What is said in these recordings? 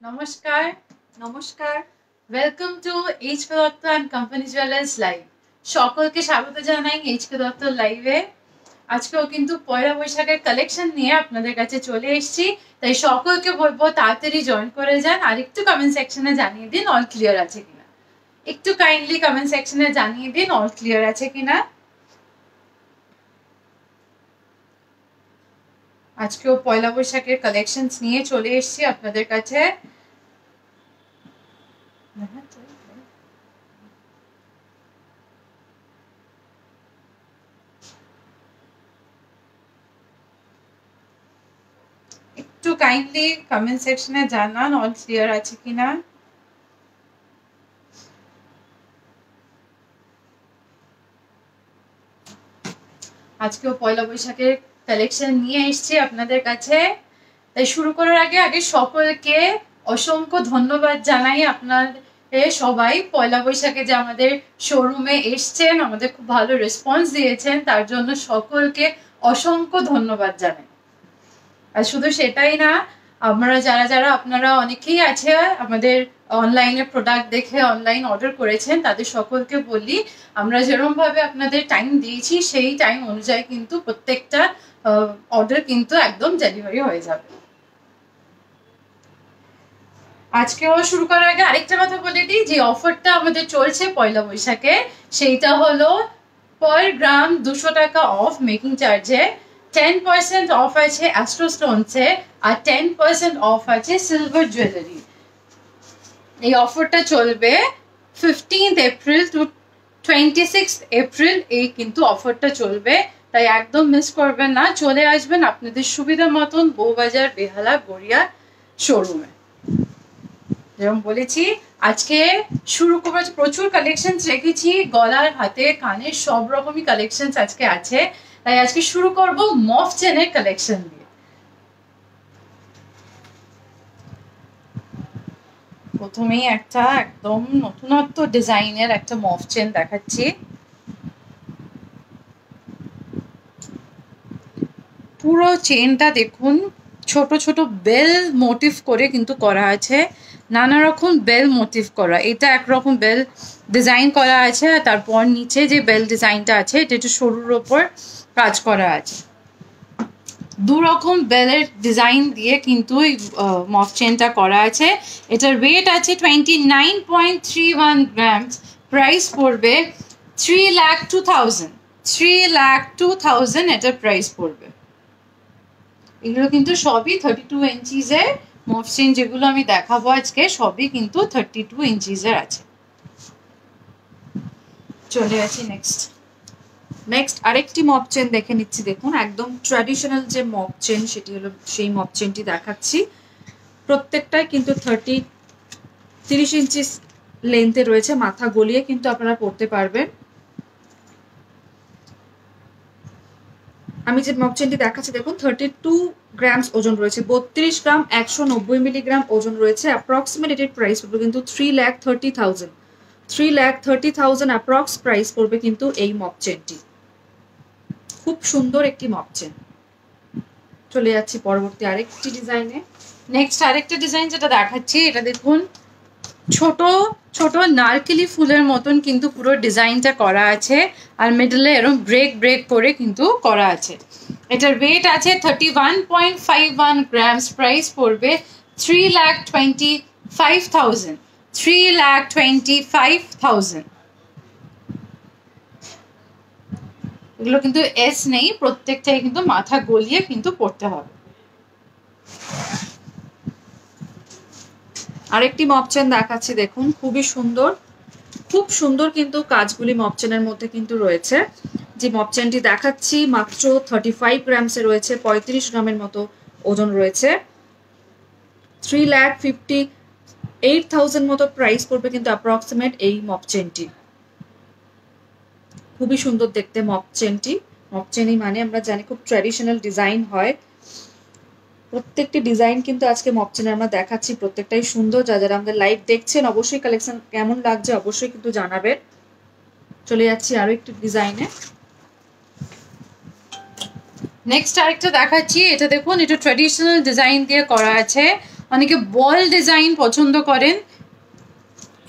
নমস্কার নমস্কার welcome to HK Dutta and company jewellers live. সকলকে স্বাগত জানাই এইচ.কে দত্ত লাইভে। আজকেও কিন্তু পয়লা বৈশাখের কালেকশন নিয়ে আপনাদের কাছে চলে এসেছি, তাই সকলকে বলবো তাড়াতাড়ি জয়েন করে যান। আর একটু কমেন্ট সেকশনে জানিয়ে দিন অল ক্লিয়ার আছে কিনা। একটু কাইন্ডলি কমেন্ট সেকশনে জানিয়ে দিন অল ক্লিয়ার আছে কিনা। আজকেও পয়লা বৈশাখের কালেকশনস নিয়ে চলে এসেছি আপনাদের কাছে। একটু কাইন্ডলি কমেন্ট সেকশনে জানান অল ক্লিয়ার আছে কিনা। আজকেও পয়লা বৈশাখের কালেকশন নিয়ে এসেছি আপনাদের কাছে। তাই শুরু করার আগে সকলকে অসংখ্য ধন্যবাদ জানাই। আপনাদের সবাই পয়লা বৈশাখে যে আমাদের শোরুমে এসছেন, আমাদের খুব ভালো রেসপন্স দিয়েছেন, তার জন্য সকলকে অসংখ্য ধন্যবাদ জানাই। আর শুধু সেটাই না, আপনারা অনেকেই আছে আমাদের অনলাইনে প্রোডাক্ট দেখে অনলাইন অর্ডার করেছেন, তাদের সকলকে বলি আমরা যেরকম ভাবে আপনাদের টাইম দিয়েছি সেই টাইম অনুযায়ী কিন্তু প্রত্যেকটা অর্ডার কিন্তু একদম ডেলিভারি হয়ে যাবে। আজকেও শুরু করার আগে আরেকটা কথা বলে দিই, যে অফারটা আমাদের চলছে পয়লা বৈশাখে সেইটা হলো পার গ্রাম 200 টাকা অফ মেকিং চার্জে, 10% অফ আছে অ্যাস্ট্রো স্টোনসে, আর 10% অফ আছে সিলভার জুয়েলারি। এই অফারটা চলবে 15th April two 26th April, এই কিন্তু অফারটা চলবে, তাই একদম মিস করবেন না। চলে আসবেন আপনাদের সুবিধা মতন বউবাজার বেহালা গড়িয়া শোরুমে। যেরকম বলেছি আজকে শুরু করবো, প্রচুর কালেকশন রেখেছি, গলার হাতে কানের সব রকমই কালেকশন আজকে আছে। তাই আজকে শুরু করব মফ চেনের কালেকশন দিয়ে। প্রথমেই একটা একদম নতুনত্ব ডিজাইনের একটা মফ চেন দেখাচ্ছি। পুরো চেনটা দেখুন, ছোট ছোট বেল মোটিভ করে কিন্তু করা আছে, নানা রকম বেল মোটিভ করা। এটা একরকম বেল ডিজাইন করা আছে, তারপর নিচে যে বেল ডিজাইনটা আছে এটা একটু সরুর ওপর কাজ করা আছে। দু রকম বেলের ডিজাইন দিয়ে কিন্তু এই মফ চেনটা করা আছে। এটার ওয়েট আছে 29.31 গ্রামস। প্রাইস পড়বে 3,02,000। 3,02,000 এটার প্রাইস পড়বে। এগুলো কিন্তু সবই 32 ইঞ্চিজের মফ চেন, যেগুলো আমি দেখাবো আজকে সবই কিন্তু 32 ইঞ্চিজের আছে। চলে আসি নেক্সট আরেকটি মপ চেন দেখে নিচ্ছি। দেখুন একদম ট্র্যাডিশনাল যে মপ চেন সেটি হলো সেই মপ চেনটি দেখাচ্ছি। প্রত্যেকটাই কিন্তু 30 ইঞ্চি লেন্থে রয়েছে, মাথা গলিয়ে কিন্তু আপনারা পড়তে পারবেন। আমি যে মপ চেনটি দেখাচ্ছি দেখুন 32 গ্রামস ওজন রয়েছে, 32 গ্রাম 190 মিলিগ্রাম ওজন রয়েছে। অ্যাপ্রক্সিমেট এটির প্রাইস পড়বে কিন্তু 3,30,000। 3,30,000 অ্যাপ্রক্স প্রাইস পড়বে কিন্তু এই মপ চেনটি। খুব সুন্দর একটি মপ চেন। চলে যাচ্ছি পরবর্তী আরেকটি ডিজাইনে। নেক্সট আরেকটা ডিজাইন যেটা দেখাচ্ছি, এটা দেখুন ছোট ছোট নারকেলি ফুলের মতন কিন্তু পুরো ডিজাইনটা করা আছে, আর মিডলে এরকম ব্রেক করে কিন্তু করা আছে। এটার ওয়েট আছে 31.51 গ্রামস। প্রাইস পড়বে 3,25,000। 3,25,000। এগুলো কিন্তু এস নেই, প্রত্যেকটাই কিন্তু মাথা গলিয়ে কিন্তু পড়তে হবে। আরেকটি মপ চেন দেখাচ্ছি দেখুন, খুবই সুন্দর, খুব সুন্দর কিন্তু কাজগুলি মপ চেনের মধ্যে কিন্তু রয়েছে। যে মপ চেনটি দেখাচ্ছি মাত্র 35 গ্রামসে রয়েছে, 35 গ্রামের মতো ওজন রয়েছে। 3,58,000 মতো প্রাইস পড়বে কিন্তু অ্যাপ্রক্সিমেট এই মপ চেনটি। খুবই সুন্দর দেখতে মপ চেনটি। মপ চেনই মানে আমরা জানি খুব ট্র্যাডিশনাল ডিজাইন হয়। প্রত্যেকটি ডিজাইন কিন্তু আজকে মপ চেনে আমরা দেখাচ্ছি, প্রত্যেকটাই সুন্দর। যারা আমাদের লাইভ দেখছেন অবশ্যই কালেকশন কেমন লাগছে অবশ্যই কিন্তু জানাবেন। চলে যাচ্ছি আরো একটি ডিজাইনে। নেক্সট আরেকটা দেখাচ্ছি, এটা দেখুন, এটা ট্র্যাডিশনাল ডিজাইন দিয়ে করা আছে, অনেকে বল ডিজাইন পছন্দ করেন।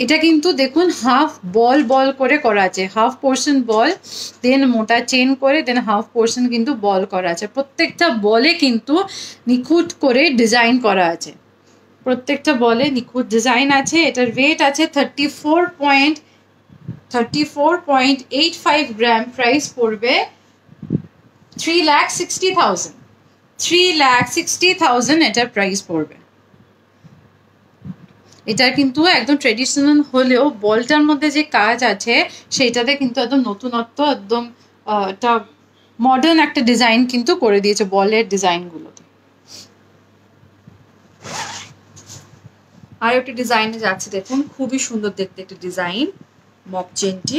এটা কিন্তু দেখুন হাফ বল বল করে করা আছে, হাফ পোর্শন বল, দেন মোটা চেন করে, দেন হাফ পোর্শন কিন্তু বল করা আছে। প্রত্যেকটা বলে কিন্তু নিখুঁত করে ডিজাইন করা আছে, প্রত্যেকটা বলে নিখুঁত ডিজাইন আছে। এটার ওয়েট আছে 34.85 গ্রাম। প্রাইস পড়বে 3,60,000। 3,60,000 এটার প্রাইস পড়বে। এটা কিন্তু একদম ট্রেডিশনাল হলেও বলটার মধ্যে যে কাজ আছে সেইটাতে কিন্তু একদম নতুনত্ব, একদম একটা মডার্ন একটা ডিজাইন কিন্তু করে দিয়েছে বলের ডিজাইনগুলোতে। আর একটি ডিজাইনে যাচ্ছে দেখুন, খুবই সুন্দর দেখতে একটি ডিজাইন, মপ চেনটি।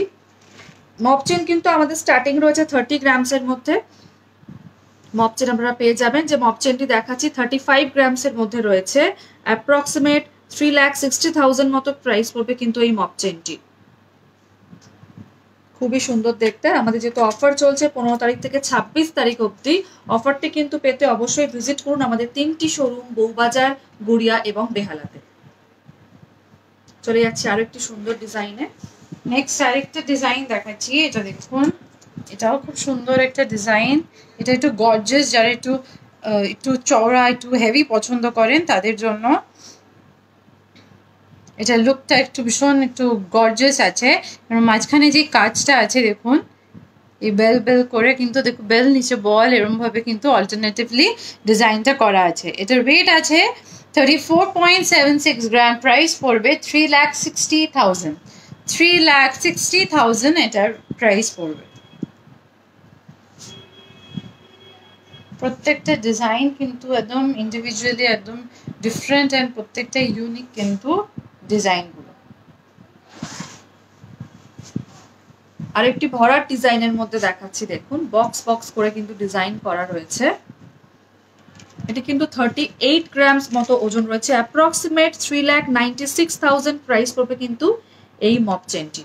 মপ চেন কিন্তু আমাদের স্টার্টিং রয়েছে 30 গ্রামসের মধ্যে। মপ চেন আপনারা পেয়ে যাবেন। যে মপ চেনটি দেখাচ্ছি 35 গ্রামসের মধ্যে রয়েছে, অ্যাপ্রক্সিমেট 3,60,000 মতো প্রাইস পড়বে কিন্তু এই মপ চেনটি। খুবই সুন্দর দেখতে। আমাদের যেহেতু অফার চলছে 15 তারিখ থেকে 26 তারিখ অবধি, অফারটি কিন্তু পেতে অবশ্যই ভিজিট করুন আমাদের 3টি শোরুম, বউবাজার, গড়িয়া এবং বেহালাতে। চলে যাচ্ছে আরো একটি সুন্দর ডিজাইনে। নেক্সট আরেকটা ডিজাইন দেখাচ্ছি, এটা দেখুন, এটাও খুব সুন্দর একটা ডিজাইন। এটা একটু গর্জিয়াস, যারা একটু চওড়া, একটু হেভি পছন্দ করেন তাদের জন্য। এটা লুকটা একটু ভীষণ একটু গর্জিয়াস আছে, মাঝখানে যে কাজটা আছে দেখুন, এই বেল বেল করে কিন্তু দেখুন, বেল নিচে বল, এরকম ভাবে কিন্তু অল্টারনেটিভলি ডিজাইনটা করা আছে। এটার ওয়েট আছে 34.76 গ্রাম। প্রাইস পড়বে 3,60,000। 3,60,000 এটার প্রাইস পড়বে। প্রত্যেকটা ডিজাইন কিন্তু একদম ইন্ডিভিজুয়ালি একদম ডিফারেন্ট অ্যান্ড প্রত্যেকটা ইউনিক কিন্তু ডিজাইনগুলো। আরেকটি ভরাট ডিজাইনের মধ্যে দেখাচ্ছি দেখুন, বক্স বক্স করে কিন্তু ডিজাইন করা রয়েছে। এটি কিন্তু 38 গ্রামস মতো ওজন রয়েছে, অ্যাপ্রক্সিমেট 3,96,000 প্রাইস পড়বে কিন্তু এই মপ চেনটি।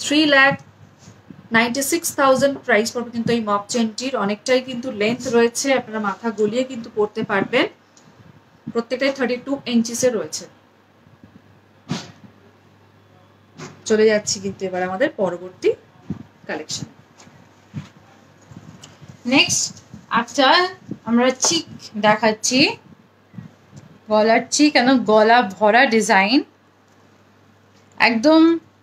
3,96,000 প্রাইস পড়বে কিন্তু এই মপ চেনটির। অনেকটাই কিন্তু লেন্থ রয়েছে, আপনারা মাথা গলিয়ে কিন্তু পড়তে পারবেন। প্রত্যেকটাই 32 ইঞ্চিসে রয়েছে। চলে যাচ্ছি কিন্তু এবার আমাদের পরবর্তী কালেকশন। নেক্সট একটা আমরা চিক দেখাচ্ছি, গলার চিক, কেন গলা ভরা ডিজাইন, একদম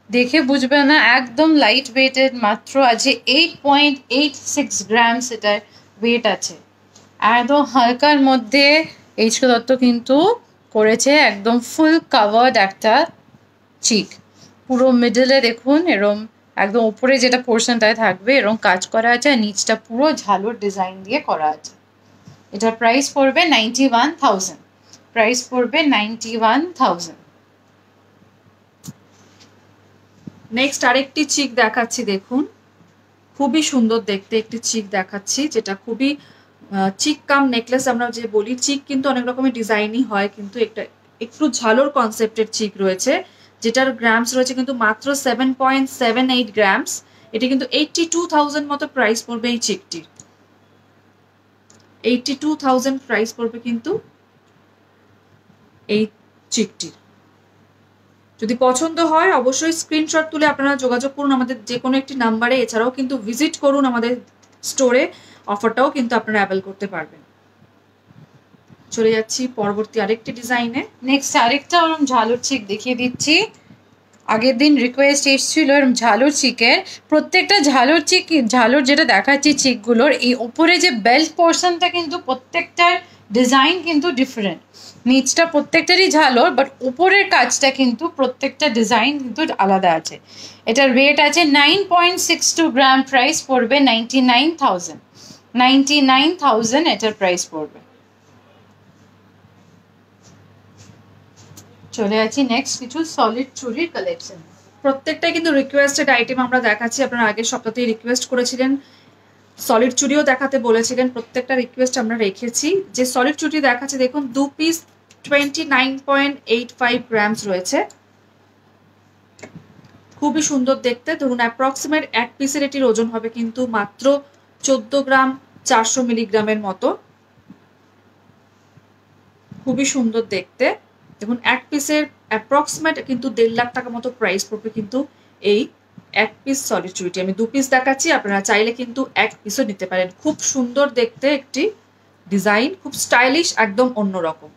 দেখে বুঝবে না, একদম লাইট ওয়েটেড, মাত্র আছে 8.86 গ্রামস এটার ওয়েট আছে। একদম হালকার মধ্যে এইচকে দত্ত কিন্তু করেছে একদম ফুল কাভার্ড একটা চিক। পুরো মিডলে দেখুন এরম একদম উপরে যেটা পোর্শনটায় থাকবে এরম কাজ করা আছে, আর নিচটা পুরো ঝালর ডিজাইন দিয়ে করা আছে। এটার প্রাইস পড়বে 91,000। প্রাইস পড়বে 91,000। নেক্সট আরেকটি চিক দেখাচ্ছি দেখুন, খুবই সুন্দর দেখতে একটি চিক দেখাচ্ছি, যেটা খুবই চিক কাম নেকলেস আমরা যে বলি। চিক কিন্তু অনেক রকমের ডিজাইনই হয়, কিন্তু একটু ঝালোর কনসেপ্টের চিক রয়েছে, যেটার গ্রামস রয়েছে কিন্তু মাত্র 7.78 গ্রামস। এটি কিন্তু 82,000 মতো প্রাইস পড়বে এই চিকটির। 82,000 প্রাইস পড়বে কিন্তু এই চিকটির। যদি পছন্দ হয় অবশ্যই স্ক্রিনশট তুলে আপনারা যোগাযোগ করুন আমাদের যে কোনো একটি নাম্বারে। এছাড়াও কিন্তু ভিজিট করুন আমাদের স্টোরে, অফারটাও কিন্তু আপনারা অ্যাভেল করতে পারবেন। চলে যাচ্ছি পরবর্তী আরেকটি ডিজাইনে। নেক্সট আরেকটা ওরম ঝালর চিক দেখিয়ে দিচ্ছি। আগের দিন রিকোয়েস্ট এসেছিল এরম ঝালর চিকের। প্রত্যেকটা ঝালর চিক, ঝালর যেটা দেখাচ্ছি চিকগুলোর, এই ওপরে যে বেল্ট পোর্শনটা কিন্তু প্রত্যেকটার ডিজাইন কিন্তু ডিফারেন্ট। নিচটা প্রত্যেকটারই ঝালর, বাট উপরের কাজটা কিন্তু প্রত্যেকটা ডিজাইন কিন্তু আলাদা আছে। এটার ওয়েট আছে 9.62 গ্রাম। প্রাইস পড়বে 99,000। 99,000 এটার প্রাইস পড়বে। চলে যাচ্ছি নেক্সট কিছু সলিড চুড়ির কালেকশন। প্রত্যেকটাই কিন্তু রিকোয়েস্টেড আইটেম আমরা দেখাচ্ছি। আপনারা আগের সপ্তাহেই রিকোয়েস্ট করেছিলেন, সলিড চুড়িও দেখাতে বলেছিলেন, প্রত্যেকটা রিকোয়েস্ট আমরা রেখেছি। যে সলিড চুড়ি দেখাচ্ছি দেখুন, 2 পিস 29.85 গ্রামস রয়েছে, খুবই সুন্দর দেখতে। ধরুন অ্যাপ্রক্সিমেট এক পিসের এটির ওজন হবে কিন্তু মাত্র 14 গ্রাম 400 মিলিগ্রামের মতো, খুবই সুন্দর দেখতে। দেখুন এক পিসের অ্যাপ্রক্সিমেট কিন্তু 1.5 লাখ টাকা মতো প্রাইস পড়বে কিন্তু এই এক পিস সলিড চুড়িটি। আমি 2 পিস দেখাচ্ছি, আপনারা চাইলে কিন্তু 1 পিসও নিতে পারেন। খুব সুন্দর দেখতে একটি ডিজাইন, খুব স্টাইলিশ, একদম অন্যরকম।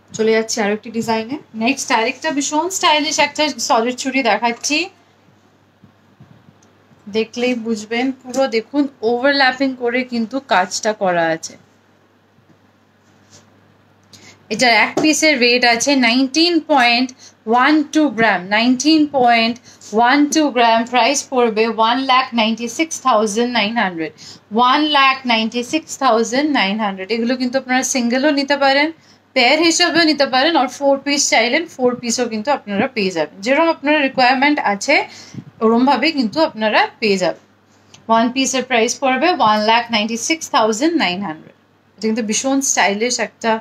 চলে যাচ্ছে আরো একটি ডিজাইনে। নেক্সট আরেকটা ভীষণ স্টাইলিশ একটা সলিড চুড়ি দেখাচ্ছি, দেখলেই বুঝবেন। পুরো দেখুন ওভারল্যাপিং করে কিন্তু কাজটা করা আছে। এটার এক পিসের রেট আছে 19.12 গ্রাম, 19.12 গ্রাম। প্রাইস পড়বে 1,96,900, 1,96,900। এগুলো কিন্তু আপনারা সিঙ্গেলও নিতে পারেন, পেয়ার হিসাবেও নিতে পারেন, আর 4 পিস চাইলেন 4 পিসও কিন্তু আপনারা পেয়ে যাবেন। যেরকম আপনার রিকোয়ারমেন্ট আছে ওরমভাবে কিন্তু আপনারা পেয়ে যাবেন। 1 পিসের প্রাইস পড়বে 1,96,900। এটা কিন্তু ভীষণ স্টাইলিশ একটা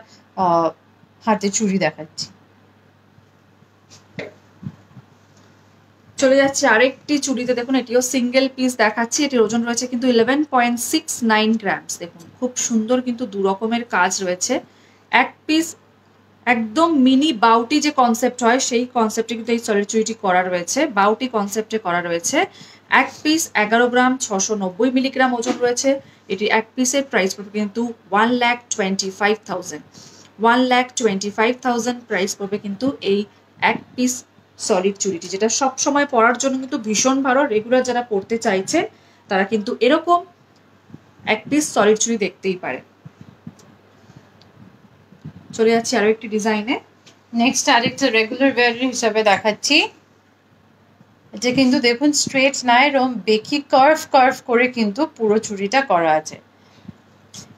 হাতে চুড়ি দেখাচ্ছি। চলে যাচ্ছে আরেকটি চুড়িতে, দেখুন এটিও সিঙ্গেল পিস দেখাচ্ছি। এটির ওজন রয়েছে কিন্তু 11.69 গ্রামস। দেখুন খুব সুন্দর কিন্তু দু রকমের কাজ রয়েছে। এক পিস একদম মিনি বাউটি যে কনসেপ্ট হয় সেই কনসেপ্টে কিন্তু এই সলিড চুড়িটি করা রয়েছে, বাউটি কনসেপ্টে করা রয়েছে। এক পিস 11 গ্রাম 690 মিলিগ্রাম ওজন রয়েছে। এটি এক পিসের প্রাইস পড়বে কিন্তু 1,25,000, 1,25,000 প্রাইস পড়বে কিন্তু এই এক পিস সলিড চুড়িটি, যেটা সব সময় পরার জন্য কিন্তু ভীষণ ভালো। রেগুলার যারা পরতে চাইছে তারা কিন্তু এরকম এক পিস সলিড চুড়ি দেখতেই পারে। চলে যাচ্ছি আরো একটি ডিজাইনে। নেক্সট আরেকটা রেগুলার ওয়্যার হিসাবে দেখাচ্ছি। এটা কিন্তু দেখুন স্ট্রেট না, এরকম বেকি কার্ভ করে কিন্তু পুরো চুড়িটা করা আছে।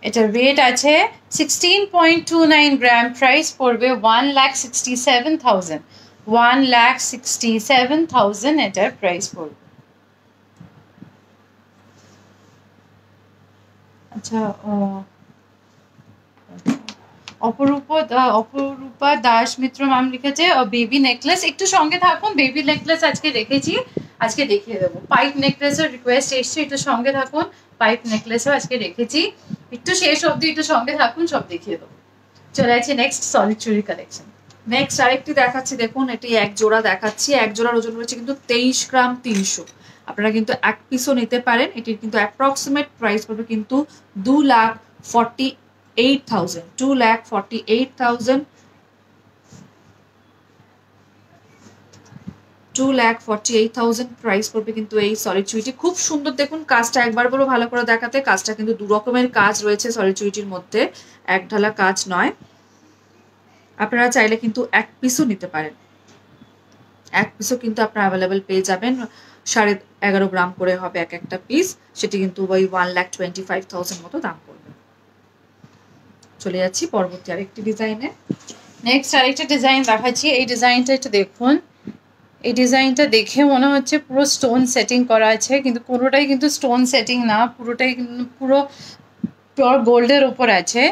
এটার ওয়েট আছে 16.29 গ্রাম। প্রাইস পড়বে 1,67,000, 1,67,000 এটার প্রাইস পড়বে। আচ্ছা, অপরূপা দাস মিত্র ম্যাম লিখেছে বেবি নেকলেস। একটু সঙ্গে থাকুন, বেবি নেকলেস আজকে রেখেছি, আজকে দেখিয়ে দেবো। পাইপ নেকলেসের রিকোয়েস্ট এসছে, একটু সঙ্গে থাকুন। পাইপ নেকলেসও আজকে রেখেছি, একটু শেষ অবধি একটু সঙ্গে থাকুন, সব দেখিয়ে দেবো। চলে যাচ্ছে নেক্সট সলিড চুড়ি কালেকশন। নেক্সট আরেকটি দেখাচ্ছি, দেখুন এটি এক জোড়া দেখাচ্ছি। এক জোড়ার ওজন রয়েছে কিন্তু 23 গ্রাম 300। আপনারা কিন্তু এক পিসও নিতে পারেন। এটির কিন্তু অ্যাপ্রক্সিমেট প্রাইস পড়বে কিন্তু 2,48,000, 2,48,000, 2,48,000 প্রাইস পড়বে কিন্তু এই সলিড চুড়িটি। খুব সুন্দর দেখুন কাজটা, একবার বলো ভালো করে দেখাতে। কাজটা কিন্তু দু রকমের কাজ রয়েছে সলিড চুড়িটির মধ্যে, এক ঢালা কাজ নয়। আপনারা চাইলে কিন্তু এক পিসও নিতে পারেন, এক পিসও কিন্তু আপনারা অ্যাভেলেবেল পেয়ে যাবেন। 11.5 গ্রাম করে হবে এক একটা পিস, সেটি কিন্তু ওই 1,25,000 মতো দাম পড়বে। চলে যাচ্ছি পরবর্তী আরেকটি ডিজাইনে। নেক্সট আরেকটা ডিজাইন দেখাচ্ছি। এই ডিজাইনটা একটু দেখুন। এই ডিজাইনটা দেখে মনে হচ্ছে পুরো স্টোন সেটিং করা আছে, কিন্তু কোনোটাই কিন্তু স্টোন সেটিং না, পুরোটাই কিন্তু পুরো পিওর গোল্ডের ওপর আছে।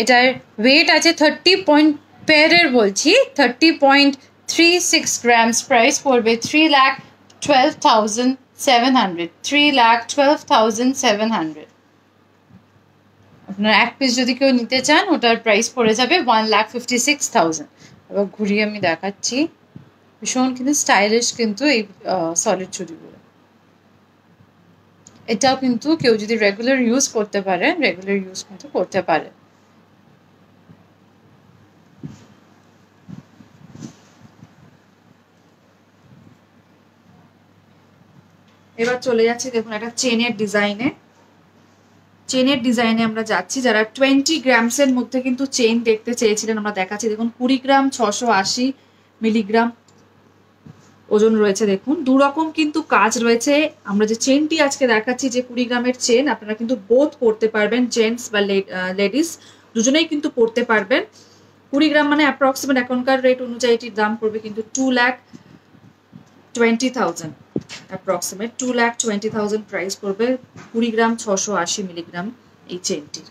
এটার ওয়েট আছে 30 পেয়ারের বলছি 30.36 গ্রামস। প্রাইস পড়বে 3,12,700, 3,12,700। আপনার এক পিস যদি কেউ নিতে চান ওটার প্রাইস পড়ে যাবে 1,56,000। এবার ঘুরিয়ে আমি দেখাচ্ছি। ভীষণ কিন্তু স্টাইলিশ কিন্তু এই সলিড চুড়িগুলো। এটাও কিন্তু কেউ যদি রেগুলার ইউজ করতে পারে, রেগুলার ইউজ কিন্তু করতে পারে। এবার চলে যাচ্ছি দেখুন একটা চেনের ডিজাইনে। চেনের ডিজাইনে আমরা যাচ্ছি। যারা 20 গ্রামসের মধ্যে কিন্তু চেন দেখতে চেয়েছিলেন আমরা দেখাচ্ছি। দেখুন 20 গ্রাম 680 মিলিগ্রাম ওজন রয়েছে। দেখুন দু রকম কিন্তু কাজ রয়েছে। আমরা যে চেনটি আজকে দেখাচ্ছি, যে 20 গ্রামের চেন, আপনারা কিন্তু বোথ পড়তে পারবেন, জেন্টস বা লেডিস দুজনেই কিন্তু পড়তে পারবেন। 20 গ্রাম মানে অ্যাপ্রক্সিমেট এখনকার রেট অনুযায়ী এটির দাম পড়বে কিন্তু 2,20,000, অ্যাপ্রক্সিমেট 2,20,000 প্রাইস পড়বে 20 গ্রাম 680 মিলিগ্রাম এই চেনটির।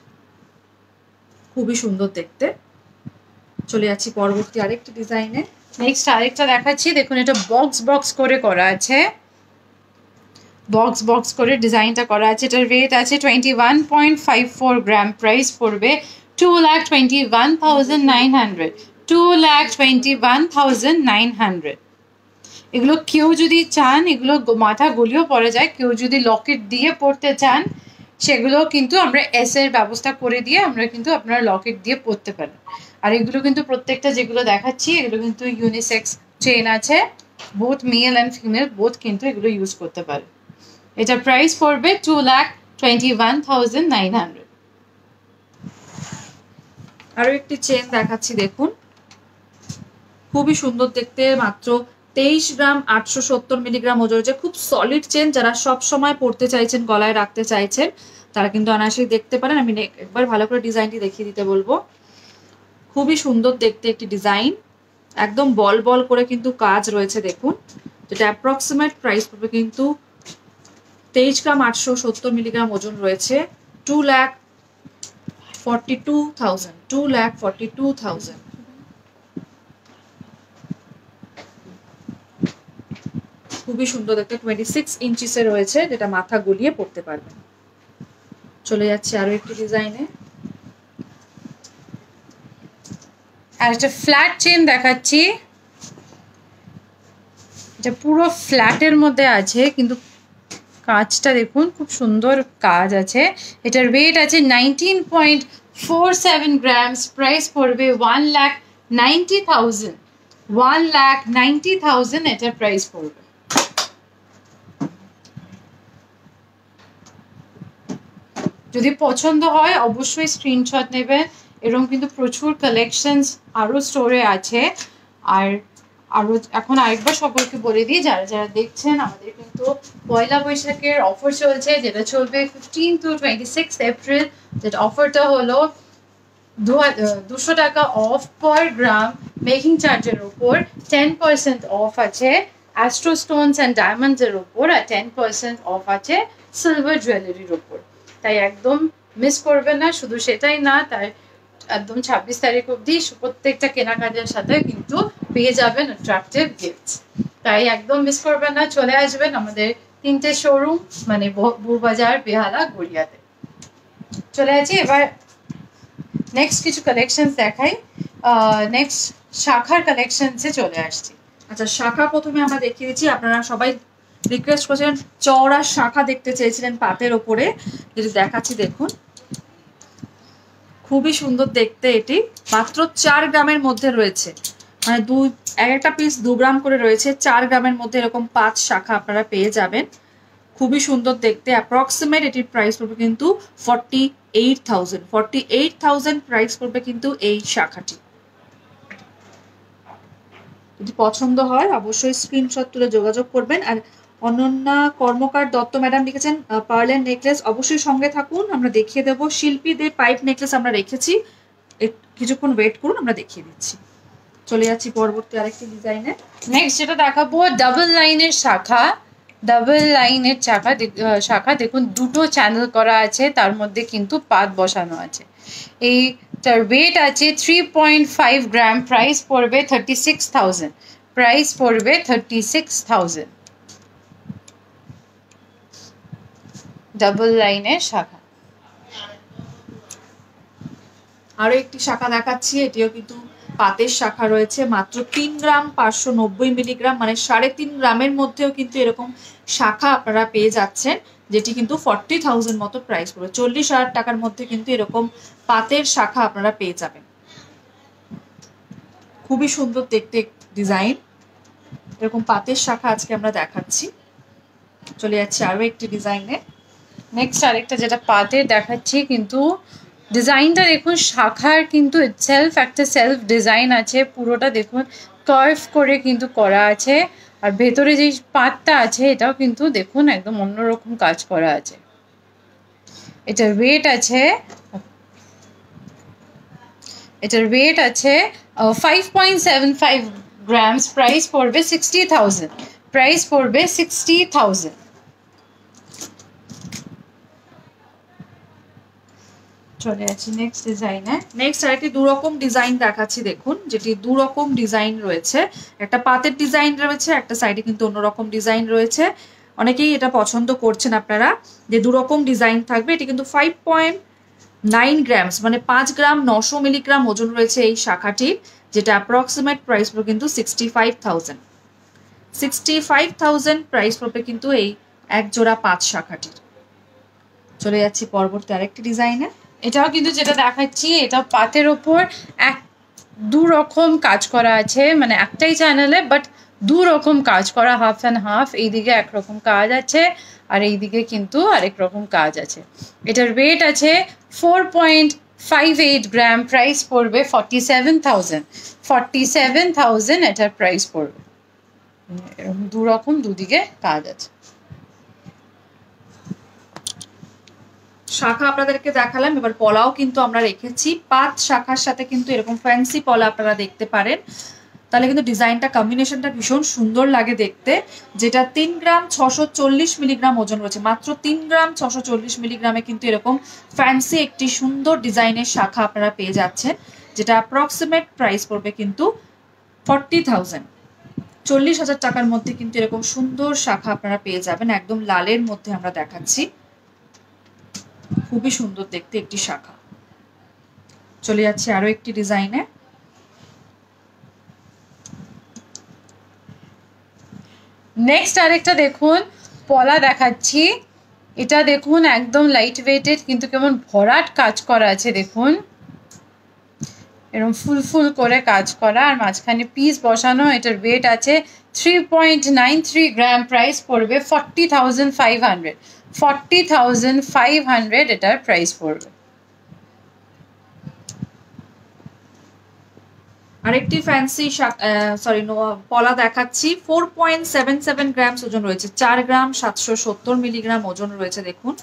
খুবই সুন্দর দেখতে। চলে যাচ্ছি পরবর্তী আরেকটি ডিজাইনে। নেক্সট আরেকটা দেখাচ্ছি। দেখুন এটা বক্স করে করা আছে। বক্স বক্স করে ডিজাইনটা করা আছে। এটার ওয়েট আছে 21.54 গ্রাম। প্রাইস পড়বে 2,21,900। 2,21,900। এগুলো কেউ যদি চান, এগুলো মাথা গলিয়েও পরে যায়, কেউ যদি লকেট দিয়ে পড়তে চান সেগুলো কিন্তু আমরা এস এর ব্যবস্থা করে দিয়ে আমরা কিন্তু আপনারা লকেট দিয়ে পড়তে পারেন। আর এগুলো কিন্তু প্রত্যেকটা যেগুলো দেখাচ্ছি এগুলো কিন্তু ইউনিসেক্স চেন আছে, both male and female both কিন্তু এগুলো ইউজ করতে পারে। এটা প্রাইস পড়বে 2,21,900। আরো একটি চেন দেখাচ্ছি দেখুন, খুবই সুন্দর দেখতে, মাত্র 23 গ্রাম 870 মিলিগ্রাম ওজন রয়েছে। খুব সলিড চেন, যারা সব সময় পড়তে চাইছেন, গলায় রাখতে চাইছেন, তারা কিন্তু অনায়াসেই দেখতে পারেন। আমি একবার ভালো করে ডিজাইনটি দেখিয়ে দিতে বলবো। খুবই সুন্দর দেখতে একটি ডিজাইন, একদম বল বল করে কিন্তু কাজ রয়েছে দেখুন। যেটা অ্যাপ্রক্সিমেট প্রাইস পড়বে কিন্তু 23 গ্রাম 870 মিলিগ্রাম ওজন রয়েছে 2,42,000। 2,42,000। খুবই সুন্দর দেখতে, 26 ইঞ্চিসে রয়েছে, যেটা মাথা গলিয়ে পড়তে পারবেন। চলে যাচ্ছে আরো একটি ডিজাইনে। আর একটা ফ্ল্যাট চেন দেখাচ্ছি, এটা পুরো ফ্ল্যাটের মধ্যে আছে, কিন্তু কাজটা দেখুন খুব সুন্দর কাজ আছে। এটার ওয়েট আছে 19.47 গ্রামস। প্রাইস পড়বে 1,90,000। 1,90,000 এটার প্রাইস পড়বে। যদি পছন্দ হয় অবশ্যই স্ক্রিনশট নেবেন। এরকম কিন্তু প্রচুর কালেকশনস আরও স্টোরে আছে। আর আরও এখন আরেকবার সকলকে বলে দিই, যারা যারা দেখছেন, আমাদের কিন্তু পয়লা বৈশাখের অফার চলছে, যেটা চলবে 15 to 26 এপ্রিল। যেটা অফারটা হলো 200 টাকা অফ পার গ্রাম মেকিং চার্জের ওপর, 10% অফ আছে অ্যাস্ট্রো স্টোনস অ্যান্ড ডায়মন্ডসের ওপর, আর 10% অফ আছে সিলভার জুয়েলারির ওপর। তাই একদম মিস করবেন না। শুধু সেটাই না, তাই একদম 26 তারিখ অবধি প্রত্যেকটা কেনাকাটার সাথে কিন্তু পেয়ে যাবেন অ্যাট্রাকটিভ গিফটস। তাই একদম মিস করবেন না, চলে আসবেন আমাদের 3টে শোরুম, মানে বউবাজার, বেহালা, গড়িয়াতে। চলে আসি এবার নেক্সট কিছু কালেকশন দেখাই। নেক্সট শাখার কালেকশনসে চলে আসছি। আচ্ছা, শাখা প্রথমে আমরা দেখিয়ে দিচ্ছি। আপনারা সবাই রিকোয়েস্ট করেছিলেন চওড়া শাখা দেখতে চেয়েছিলেন পাতের ওপরে, যেটি দেখাচ্ছি দেখুন। খুবই সুন্দর দেখতে, এটি মাত্র 4 গ্রামের মধ্যে রয়েছে, মানে এক একটা পিস 2 গ্রাম করে রয়েছে। 4 গ্রামের মধ্যে এরকম 5 শাখা আপনারা পেয়ে যাবেন। খুবই সুন্দর দেখতে। অ্যাপ্রক্সিমেট এটির প্রাইস পড়বে কিন্তু 48,000। 48,000 প্রাইস পড়বে কিন্তু এই শাখাটি। যদি পছন্দ হয় অবশ্যই স্ক্রিনশট তুলে যোগাযোগ করবেন। আর অনন্যা কর্মকার দত্ত ম্যাডাম লিখেছেন পার্লের নেকলেস, অবশ্যই সঙ্গে থাকুন, আমরা দেখিয়ে দেবো। শিল্পীদের পাইপ নেকলেস আমরা রেখেছি, কিছুক্ষণ ওয়েট করুন, আমরা দেখিয়ে দিচ্ছি। চলে যাচ্ছি পরবর্তী আরেকটি ডিজাইনে। নেক্সট যেটা দেখাবো ডাবল লাইনের শাখা। ডাবল লাইনের শাখা দেখুন, দুটো চ্যানেল করা আছে, তার মধ্যে কিন্তু পাত বসানো আছে। এইটার ওয়েট আছে 3.5 গ্রাম। প্রাইস পড়বে 36,000। প্রাইস পড়বে 36,000। ডাবল লাইনের শাখা। আরো একটি শাখা দেখাচ্ছি, এটিও কিন্তু পাতের শাখা রয়েছে, মাত্র 3 গ্রাম 590 মিলিগ্রাম, মানে 3.5 গ্রামের মধ্যেও কিন্তু এরকম শাখা আপনারা পেয়ে যাচ্ছেন, যেটি কিন্তু 40,000 মতো প্রাইস পড়বে। 40,000 টাকার মধ্যে কিন্তু এরকম পাতের শাখা আপনারা পেয়ে যাবেন। খুবই সুন্দর দেখতে ডিজাইন, এরকম পাতের শাখা আজকে আমরা দেখাচ্ছি। চলে যাচ্ছে আরো একটি ডিজাইনে। নেক্সট আরেকটা যেটা পাতের দেখাচ্ছি, কিন্তু ডিজাইনটা দেখুন, শাখার কিন্তু ইটসেলফ একটা সেলফ ডিজাইন আছে, পুরোটা দেখুন কার্ভ করে কিন্তু করা আছে। আর ভেতরে যে পাতটা আছে এটাও কিন্তু দেখুন একদম অন্যরকম কাজ করা আছে। এটার ওয়েট আছে 5.75 গ্রামস। প্রাইস পড়বে 60,000। প্রাইস পড়বে 60,000। চলে আছি নেক্সট ডিজাইনে। নেক্সট আরেকটি দুরকম ডিজাইন দেখাচ্ছি দেখুন, যেটি দুরকম ডিজাইন রয়েছে, একটা পাতের ডিজাইন রয়েছে, একটা সাইডে কিন্তু অন্যরকম ডিজাইন রয়েছে। অনেকেই এটা পছন্দ করছেন আপনারা যে দুরকম ডিজাইন থাকবে। এটি কিন্তু 5.9 গ্রামস মানে 5 গ্রাম 900 মিলিগ্রাম ওজন রয়েছে এই শাখাটির, যেটা অ্যাপ্রক্সিমেট প্রাইস পড়বে কিন্তু 65,000 প্রাইস পড়বে কিন্তু এই এক জোড়া 5 শাখাটির। চলে যাচ্ছি পরবর্তী আরেকটি ডিজাইনে। এটাও কিন্তু যেটা দেখাচ্ছি এটা পাতের ওপর দু রকম কাজ করা আছে, মানে একটাই চ্যানেলে বাট দু রকম কাজ করা, হাফ অ্যান্ড হাফ। এইদিকে একরকম কাজ আছে আর এইদিকে কিন্তু আরেক রকম কাজ আছে। এটার ওয়েট আছে 4.58 গ্রাম, প্রাইস পড়বে 47,000 এটার প্রাইস পড়বে। এরকম দু রকম দুদিকে কাজ আছে। শাখা আপনাদেরকে দেখালাম, এবার পলাও কিন্তু আমরা রেখেছি। 5 শাখার সাথে কিন্তু এরকম ফ্যান্সি পলা আপনারা দেখতে পারেন, তাহলে কিন্তু ডিজাইনটা কম্বিনেশনটা ভীষণ সুন্দর লাগে দেখতে। যেটা 3 গ্রাম 640 মিলিগ্রাম ওজন রয়েছে, মাত্র 3 গ্রাম 640 মিলিগ্রামে কিন্তু এরকম ফ্যান্সি একটি সুন্দর ডিজাইনের শাখা আপনারা পেয়ে যাচ্ছেন, যেটা অ্যাপ্রক্সিমেট প্রাইস পড়বে কিন্তু 40,000, 40,000 টাকার মধ্যে কিন্তু এরকম সুন্দর শাখা আপনারা পেয়ে যাবেন। একদম লালের মধ্যে আমরা দেখাচ্ছি, খুবই সুন্দর দেখতে একটি শাখা। চলে যাচ্ছে আরো একটি ডিজাইনে। নেক্সট আরেকটা দেখুন পলা দেখাচ্ছি। এটা দেখুন একদম লাইট ওয়েটেড কিন্তু কেমন ভরাট কাজ করা আছে, দেখুন এরকম ফুল ফুল করে কাজ করা আর মাঝখানে পিস বসানো। এটার ওয়েট আছে 3.93 গ্রাম, প্রাইস পড়বে 40,500 এটার প্রাইস পড়বে। আরেকটি ফ্যান্সি পলা দেখাচ্ছি। 4.77 গ্রামস ওজন রয়েছে, 4 গ্রাম 770 মিলিগ্রাম ওজন রয়েছে। দেখুন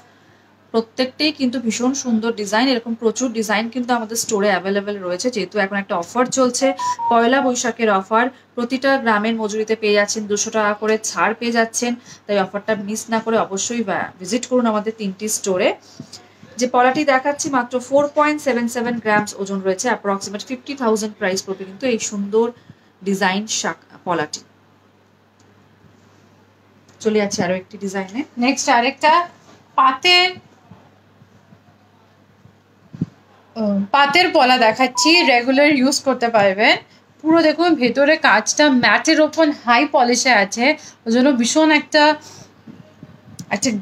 প্রত্যেকটাই কিন্তু ভীষণ সুন্দর ডিজাইন। এরকম প্রচুর ডিজাইন কিন্তু আমাদের স্টোরে অ্যাভেলেবেল রয়েছে, যেহেতু এখন একটা অফার চলছে, পয়লা বৈশাখের অফার। প্রতিটা গ্রামের মজুরিতে পেয়ে যাচ্ছেন 200 টাকা করে ছাড় পেয়ে যাচ্ছেন, তাই অফারটা মিস না করে অবশ্যই ভিজিট করুন আমাদের 3টি স্টোরে। যে পলাটি দেখাচ্ছি মাত্র 4.77 গ্রামস ওজন রয়েছে, অ্যাপ্রক্সিমেট 50,000 প্রাইস পড়বে কিন্তু এই সুন্দর ডিজাইন পলাটি। চলে যাচ্ছে আরো একটি ডিজাইনে। নেক্সট আরেকটা পাতের পলা দেখাচ্ছি, রেগুলার ইউজ করতে পারবেন। পুরো দেখুন ভেতরে কাজটা ম্যাটের ওপর হাই পলিশে আছে, ওই জন্য ভীষণ একটা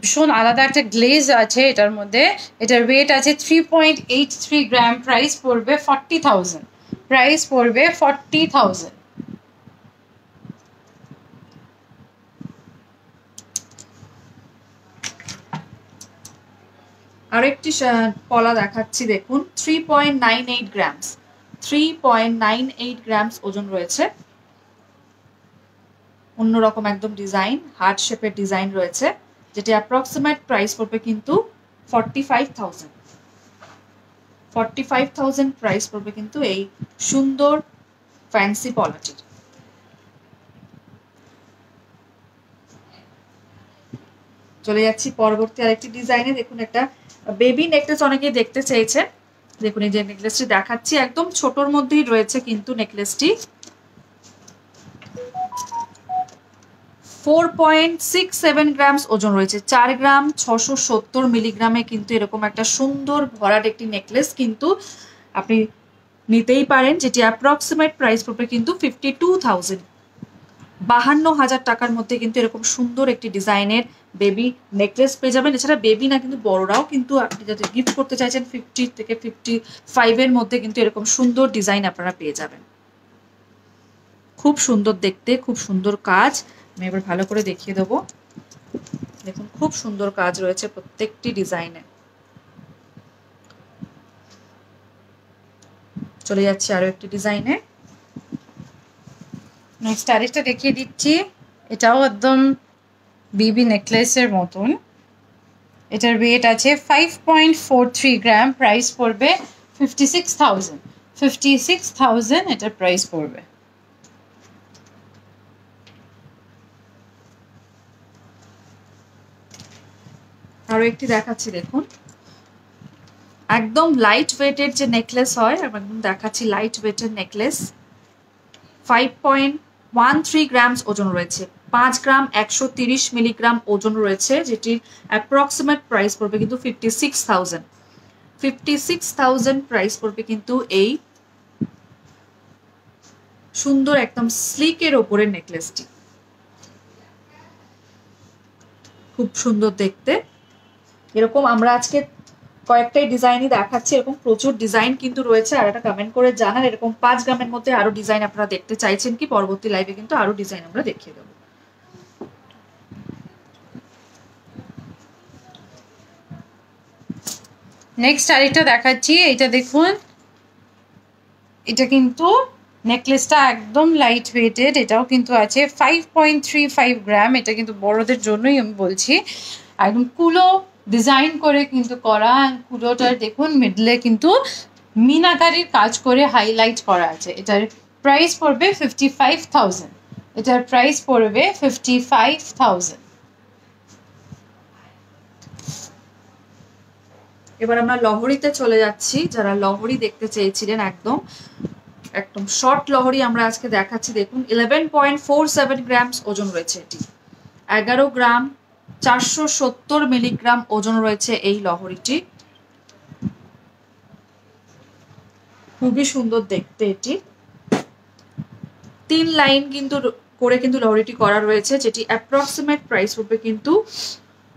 ভীষণ আলাদা একটা গ্লেজ আছে এটার মধ্যে। এটার ওয়েট আছে 3.83 গ্রাম, প্রাইস পড়বে 40,000, প্রাইস পড়বে 40,000। আরো একটি পলা দেখাচ্ছি, দেখুন 3.98 গ্রামস, 3.98 গ্রামস ওজন রয়েছে। অন্যরকম একদম ডিজাইন, হার্ট শেপের ডিজাইন রয়েছে, যেটি অ্যাপ্রক্সিমেট প্রাইস পড়বে কিন্তু 45,000 প্রাইস পড়বে কিন্তু এই সুন্দর ফ্যান্সি পলাটির। চলে যাচ্ছি পরবর্তী আরেকটি ডিজাইনে। দেখুন একটা বেবি নেকলেস অনেকেই দেখতে চেয়েছে, দেখুন এই যে নেকলেসটি দেখাচ্ছি একদম ছোটর মধ্যেই রয়েছে কিন্তু নেকলেসটি। 4.67 গ্রামস ওজন রয়েছে, 4 গ্রাম 670 মিলিগ্রামে কিন্তু এরকম একটা সুন্দর ভরাট একটি নেকলেস কিন্তু আপনি নিতেই পারেন, যেটি অ্যাপ্রক্সিমেট প্রাইস পড়বে কিন্তু 52,000, 52,000 টাকার মধ্যে কিন্তু এরকম সুন্দর একটি ডিজাইনের বেবি নেকলেস পেয়ে যাবেন। এছাড়া বেবি না কিন্তু বড়রাও কিন্তু আপনি যাতে গিফট করতে চাইছেন 50 থেকে 55 এর মধ্যে কিন্তু এরকম সুন্দর ডিজাইন আপনারা পেয়ে যাবেন। খুব সুন্দর দেখতে, খুব সুন্দর কাজ। আমি এবার ভালো করে দেখিয়ে দেবো। দেখুন খুব সুন্দর কাজ রয়েছে প্রত্যেকটি ডিজাইনে। চলে যাচ্ছে আরো একটি ডিজাইনে। নেক্সট আরেকটা দেখিয়ে দিচ্ছি, এটাও একদম বেবি নেকলেসের মতন। এটার ওয়েট আছে 5.43 গ্রাম, প্রাইস পড়বে 56,000 এটার প্রাইস পড়বে। আরো একটি দেখাচ্ছি, দেখুন একদম লাইট ওয়েটের যে নেকলেস হয়, একদম দেখাচ্ছি লাইট ওয়েটের নেকলেস। 5.13 গ্রামস ওজন রয়েছে, 5 গ্রাম 130 মিলিগ্রাম ওজন রয়েছে, যেটির অ্যাপ্রক্সিমেট প্রাইস পড়বে কিন্তু 56,000 প্রাইস পড়বে কিন্তু এই সুন্দর একদম স্লিকের ওপরের নেকলেসটি। খুব সুন্দর দেখতে। এরকম আমরা আজকে কয়েকটাই ডিজাইনই দেখাচ্ছি, এরকম প্রচুর ডিজাইন কিন্তু রয়েছে। আর একটা কমেন্ট করে জানান এরকম 5 গ্রামের মধ্যে আরো ডিজাইন আপনারা দেখতে চাইছেন কি, পরবর্তী লাইভে কিন্তু আরো ডিজাইন আমরা দেখিয়ে দেবো। নেক্সট আরেকটা দেখাচ্ছি, এটা দেখুন, এটা কিন্তু নেকলেসটা একদম লাইট ওয়েটেড, এটাও কিন্তু আছে 5.35 গ্রাম। এটা কিন্তু বড়দের জন্যই আমি বলছি, একদম কুলো ডিজাইন করে কিন্তু করা। কুলোটার দেখুন মিডলে কিন্তু মিনাকারির কাজ করে হাইলাইট করা আছে। এটার প্রাইস পড়বে 55,000। এটার প্রাইস পড়বে 55,000। এবার আমরা লহরিতে চলে যাচ্ছি। যারা লহরি দেখতে চেয়েছিলেন একদম একদম শর্ট লহরি আমরা আজকে দেখাচ্ছি। দেখুন 11.47 গ্রামস ওজন রয়েছে, এটি 11 গ্রাম 470 মিলিগ্রাম ওজন রয়েছে এই লহরিটি। খুবই সুন্দর দেখতে এটি। 3 লাইন কিন্তু করে কিন্তু লহরিটি করা রয়েছে, যেটি অ্যাপ্রক্সিমেট প্রাইস পড়বে কিন্তু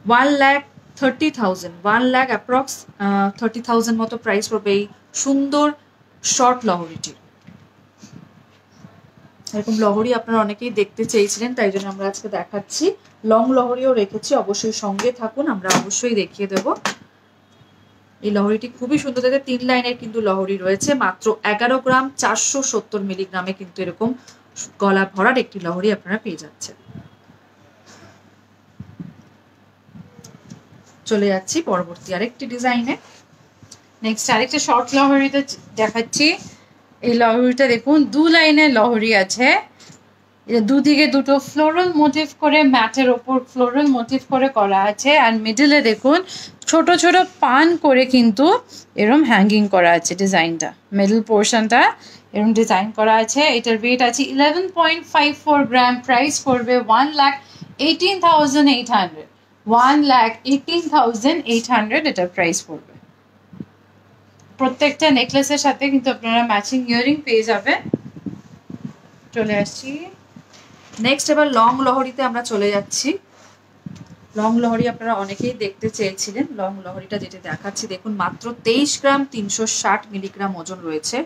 1,30,000 অ্যাপ্রক্স 30,000 মতো প্রাইস পড়বে এই সুন্দর শর্ট লহরিটি। এরকম লহরি আপনারা অনেকেই দেখতে চেয়েছিলেন, তাই জন্য আমরা আজকে দেখাচ্ছি। লং লহরিও রেখেছি, অবশ্যই সঙ্গে থাকুন, আমরা অবশ্যই দেখিয়ে দেব। এই লহরিটি খুবই সুন্দর দেখতে। 3 লাইনের কিন্তু লহরি রয়েছে, মাত্র 11 গ্রাম 470 মিলিগ্রামে কিন্তু এরকম গলা ভরার একটি লহরি আপনারা পেয়ে যাচ্ছেন। চলে যাচ্ছি পরবর্তী আরেকটি ডিজাইনে। নেক্সট আরেকটা শর্ট লহরিতে দেখাচ্ছি। এই লহরিটা দেখুন 2 লাইনের লহরি আছে, দুদিকে দুটো ফ্লোরাল মোটিভ করে ম্যাটের ওপর ফ্লোরাল মোটিভ করে করা আছে। আর মিডলে দেখুন ছোট ছোট পান করে কিন্তু এরম হ্যাঙ্গিং করা আছে। ডিজাইনটা মিডল পোর্শনটা এরম ডিজাইন করা আছে। এটার ওয়েট আছে 11.54 গ্রাম। প্রাইস পড়বে 1,18,800। 1,18,800 এটার প্রাইস পড়বে। প্রত্যেকটা নেকলেসের সাথে কিন্তু আপনারা ম্যাচিং ইয়ারিং পেয়ে যাবেন। চলে আসছি নেক্সট। এবার লং লহরিতে আমরা চলে যাচ্ছি। লং লহরি আপনারা অনেকেই দেখতে চেয়েছিলেন। লং লহরিটা যেটা দেখাচ্ছি দেখুন, মাত্র 23 গ্রাম 360 মিলিগ্রাম ওজন রয়েছে।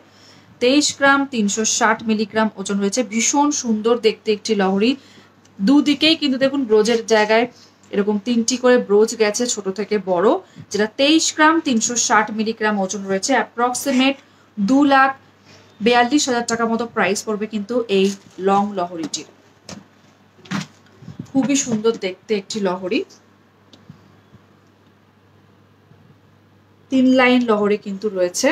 23 গ্রাম 360 মিলিগ্রাম ওজন রয়েছে। ভীষণ সুন্দর দেখতে একটি লহরি। দুদিকেই কিন্তু দেখুন ব্রোজের জায়গায় এরকম 3টি করে ব্রোজ গেছে, ছোট থেকে বড়, যেটা 23 গ্রাম 360 মিলিগ্রাম ওজন রয়েছে। অ্যাপ্রক্সিমেট 2,42,000 টাকা মতো প্রাইস পড়বে কিন্তু এই লং লহরিটির। খুবই সুন্দর দেখতে একটি লহরি। 3 লাইন লহরি কিন্তু রয়েছে।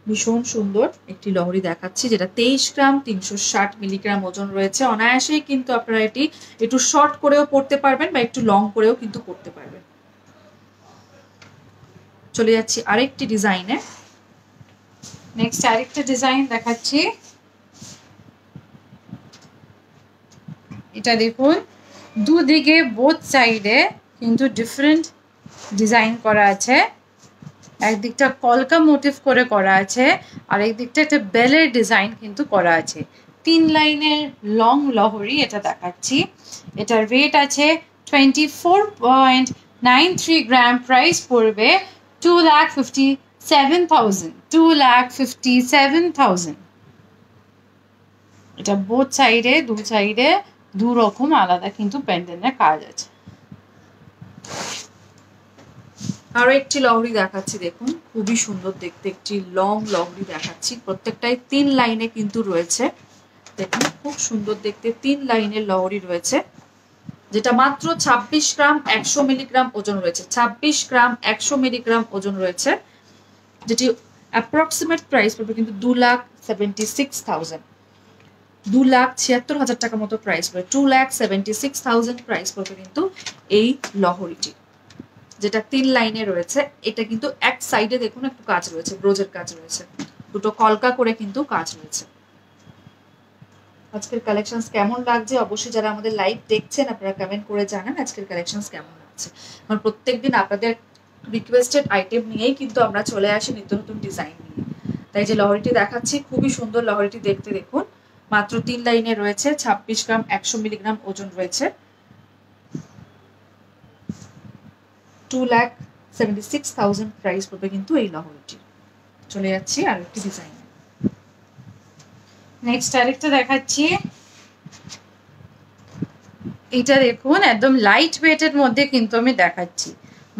ভীষণ সুন্দর একটি লহরি দেখাচ্ছি, যেটা 23 গ্রাম 360 মিলিগ্রাম ওজন রয়েছে। অনায়াসেই কিন্তু আপনারা এটি একটু শর্ট করেও পড়তে পারবেন বা একটু লং করেও কিন্তু পড়তে পারবেন। চলে যাচ্ছি আরেকটি ডিজাইনে। নেক্সট আরেকটা ডিজাইন দেখাচ্ছি। এটা দেখুন দুদিকে বোথ সাইডে কিন্তু ডিফারেন্ট ডিজাইন করা আছে। একদিকটা কলকা মোটিভ করে করা আছে, আর একদিকটা একটা বেলের ডিজাইন কিন্তু করা আছে। 3 লাইনের লং লহরি এটা দেখাচ্ছি। এটার ওয়েট আছে 24.93 গ্রাম। প্রাইস পড়বে 2,57,000। 2,57,000। এটা বোথ সাইডে দু সাইডে দু রকম আলাদা কিন্তু প্যান্ডেলের কাজ আছে। আরো একটি লহরি দেখাচ্ছি দেখুন, খুবই সুন্দর দেখতে একটি লং লহরি দেখাচ্ছি। প্রত্যেকটাই 3 লাইনে কিন্তু রয়েছে। দেখুন খুব সুন্দর দেখতে 3 লাইনের লহরি রয়েছে, যেটা মাত্র 26 গ্রাম 100 মিলিগ্রাম ওজন রয়েছে। 26 গ্রাম 100 মিলিগ্রাম ওজন রয়েছে, যেটি অ্যাপ্রক্সিমেট প্রাইস পড়বে কিন্তু 2,76,000। 2,76,000 টাকা মতো প্রাইস পড়বে। 2,76,000 প্রাইস পড়বে কিন্তু এই লহরিটি, যেটা 3 লাইনে রয়েছে। এটা কিন্তু এক সাইডে দেখুন একটু কাজ রয়েছে, ব্রোজের কাজ রয়েছে, দুটো কলকা করে কিন্তু কাজ রয়েছে। আজকের কালেকশনস কেমন লাগছে অবশ্যই যারা আমাদের লাইভ দেখছেন আপনারা কমেন্ট করে জানান আজকের কালেকশনস কেমন লাগছে। কারণ প্রত্যেকদিন আপনাদের রিকোয়েস্টেড আইটেম নিয়েই কিন্তু আমরা চলে আসি নিত্য নতুন ডিজাইন নিয়ে। তাই যে লহরিটি দেখাচ্ছি খুবই সুন্দর লহরিটি দেখতে, দেখুন মাত্র 3 লাইনে রয়েছে, 26 গ্রাম 100 মিলিগ্রাম ওজন রয়েছে, 2,76,000 প্রাইস পড়বে কিন্তু এই লহরিটি। চলে যাচ্ছি আর একটি ডিজাইন। নেক্সট আরেকটা দেখাচ্ছি, এটা দেখুন একদম লাইট ওয়েটের মধ্যে কিন্তু আমি দেখাচ্ছি,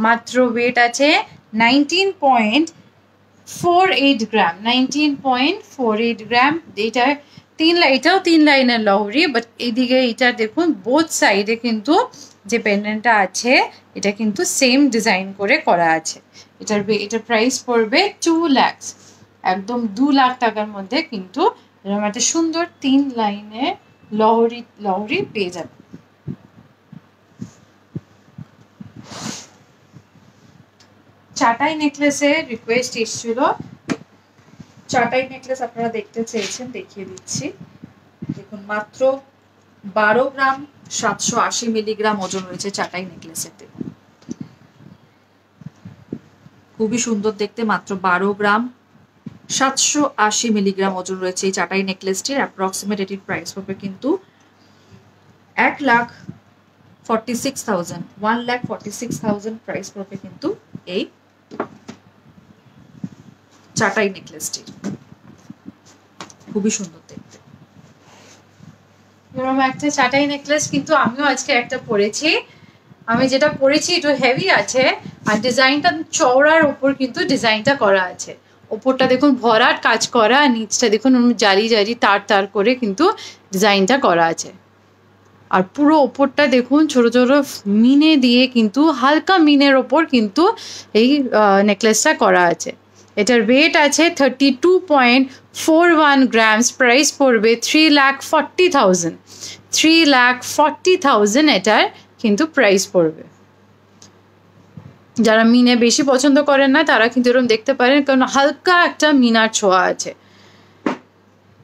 মাত্র ওয়েট আছে 19.48 গ্রাম, 19.48 গ্রাম। এটাও 3 লাইনের লহরি, বাট এইদিকে এটা দেখুন বোথ সাইডে কিন্তু যে পেন্ডেন্টটা আছে এটা কিন্তু সেম ডিজাইন করে করা আছে। এটার প্রাইস পড়বে 2 লাখ, একদম 2 লাখ টাকার মধ্যে কিন্তু এরকম একটা সুন্দর 3 লাইনের লহরি পেয়ে যাবে। চাটাই নেকলেসের রিকোয়েস্ট এসেছিল, চাটাই নেকলেস আপনারা দেখতে চেয়েছেন, দেখিয়ে দিচ্ছি। দেখুন মাত্র 12 গ্রাম 780 মিলিগ্রাম ওজন রয়েছে চাটাই নেকলেসের। দেখুন খুবই সুন্দর দেখতে, মাত্র 12 গ্রাম 780 মিলিগ্রাম ওজন রয়েছে এই চাটাই নেকলেসটির। অ্যাপ্রক্সিমেট এটির প্রাইস পড়বে কিন্তু 1,46,000 প্রাইস পড়বে কিন্তু এই চাটাই নেকলেসটির। খুবই সুন্দর দেখতে এরকম একটা চাটাই নেকলেস কিন্তু আমিও আজকে একটা পরেছি। আমি যেটা পরেছি একটু হেভি আছে আর ডিজাইনটা চওড়ার উপর কিন্তু ডিজাইনটা করা আছে। ওপরটা দেখুন ভরাট কাজ করা আর নিচটা দেখুন জারি জারি তার তার করে কিন্তু ডিজাইনটা করা আছে। আর পুরো ওপরটা দেখুন ছোট ছোট মিনে দিয়ে কিন্তু হালকা মিনের ওপর কিন্তু এই নেকলেসটা করা আছে। এটার ওয়েট আছে 32.41 গ্রামস, প্রাইস পড়বে 3,40,000, 3,40,000 এটার কিন্তু প্রাইস পড়বে। যারা মিনে বেশি পছন্দ করেন না তারা কিন্তু এরকম দেখতে পারেন, কারণ হালকা একটা মিনার ছোঁয়া আছে।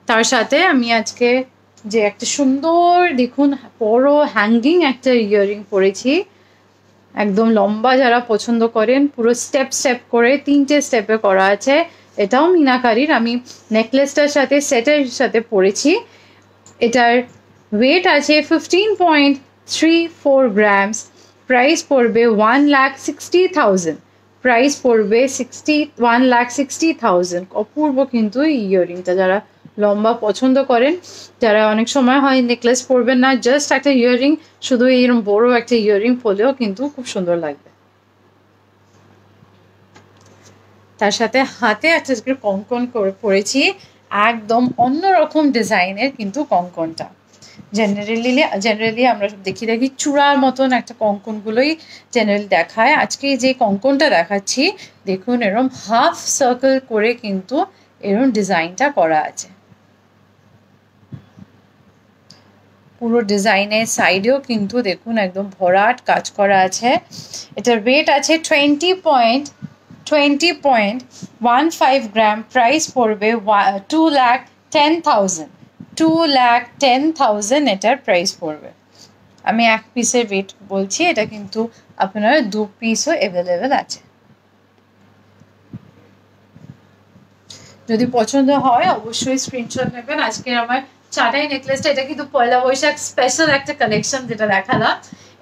তার সাথে আমি আজকে যে একটা সুন্দর দেখুন বড় হ্যাঙ্গিং একটা ইয়াররিং পরেছি, একদম লম্বা যারা পছন্দ করেন পুরো স্টেপ স্টেপ করে 3টে স্টেপে করা আছে। এটাও মিনাকারির, আমি নেকলেসটার সাথে সেটের সাথে পরেছি। এটার ওয়েট আছে 15.34 গ্রামস, প্রাইস পড়বে 1,60,000, প্রাইস পড়বে 1,60,000। অপূর্ব কিন্তু এই ইয়াররিংটা, যারা লম্বা পছন্দ করেন, যারা অনেক সময় হয় নেকলেস পরবেন না, জাস্ট একটা ইয়াররিং, শুধু এরকম বড় একটা ইয়াররিং পরলেও কিন্তু খুব সুন্দর লাগবে। তার সাথে হাতে একটা কঙ্কন করে পরেছি, একদম অন্যরকম ডিজাইনের কিন্তু কঙ্কনটা। জেনারেলি আমরা দেখি চূড়ার মতন একটা কঙ্কনগুলোই জেনারেলি দেখায়। আজকে যে কঙ্কনটা দেখাচ্ছি দেখুন এরকম হাফ সার্কেল করে কিন্তু এরকম ডিজাইনটা করা আছে। পুরো ডিজাইনের সাইডেও কিন্তু দেখুন একদম ভরাট কাজ করা আছে। এটার ওয়েট আছে 20.15 গ্রাম, প্রাইস পড়বে 2,10,000, 2,10,000 এটার প্রাইস পড়বে। আমি এক পিসের ওয়েট বলছি, এটা কিন্তু আপনার 2 পিসও অ্যাভেলেবেল আছে। যদি পছন্দ হয় অবশ্যই স্ক্রিনশট নেবেন। আজকে আমার চাটাই নেকলেসটা, এটা কিন্তু পয়লা বৈশাখ স্পেশাল একটা কালেকশন যেটা দেখালাম।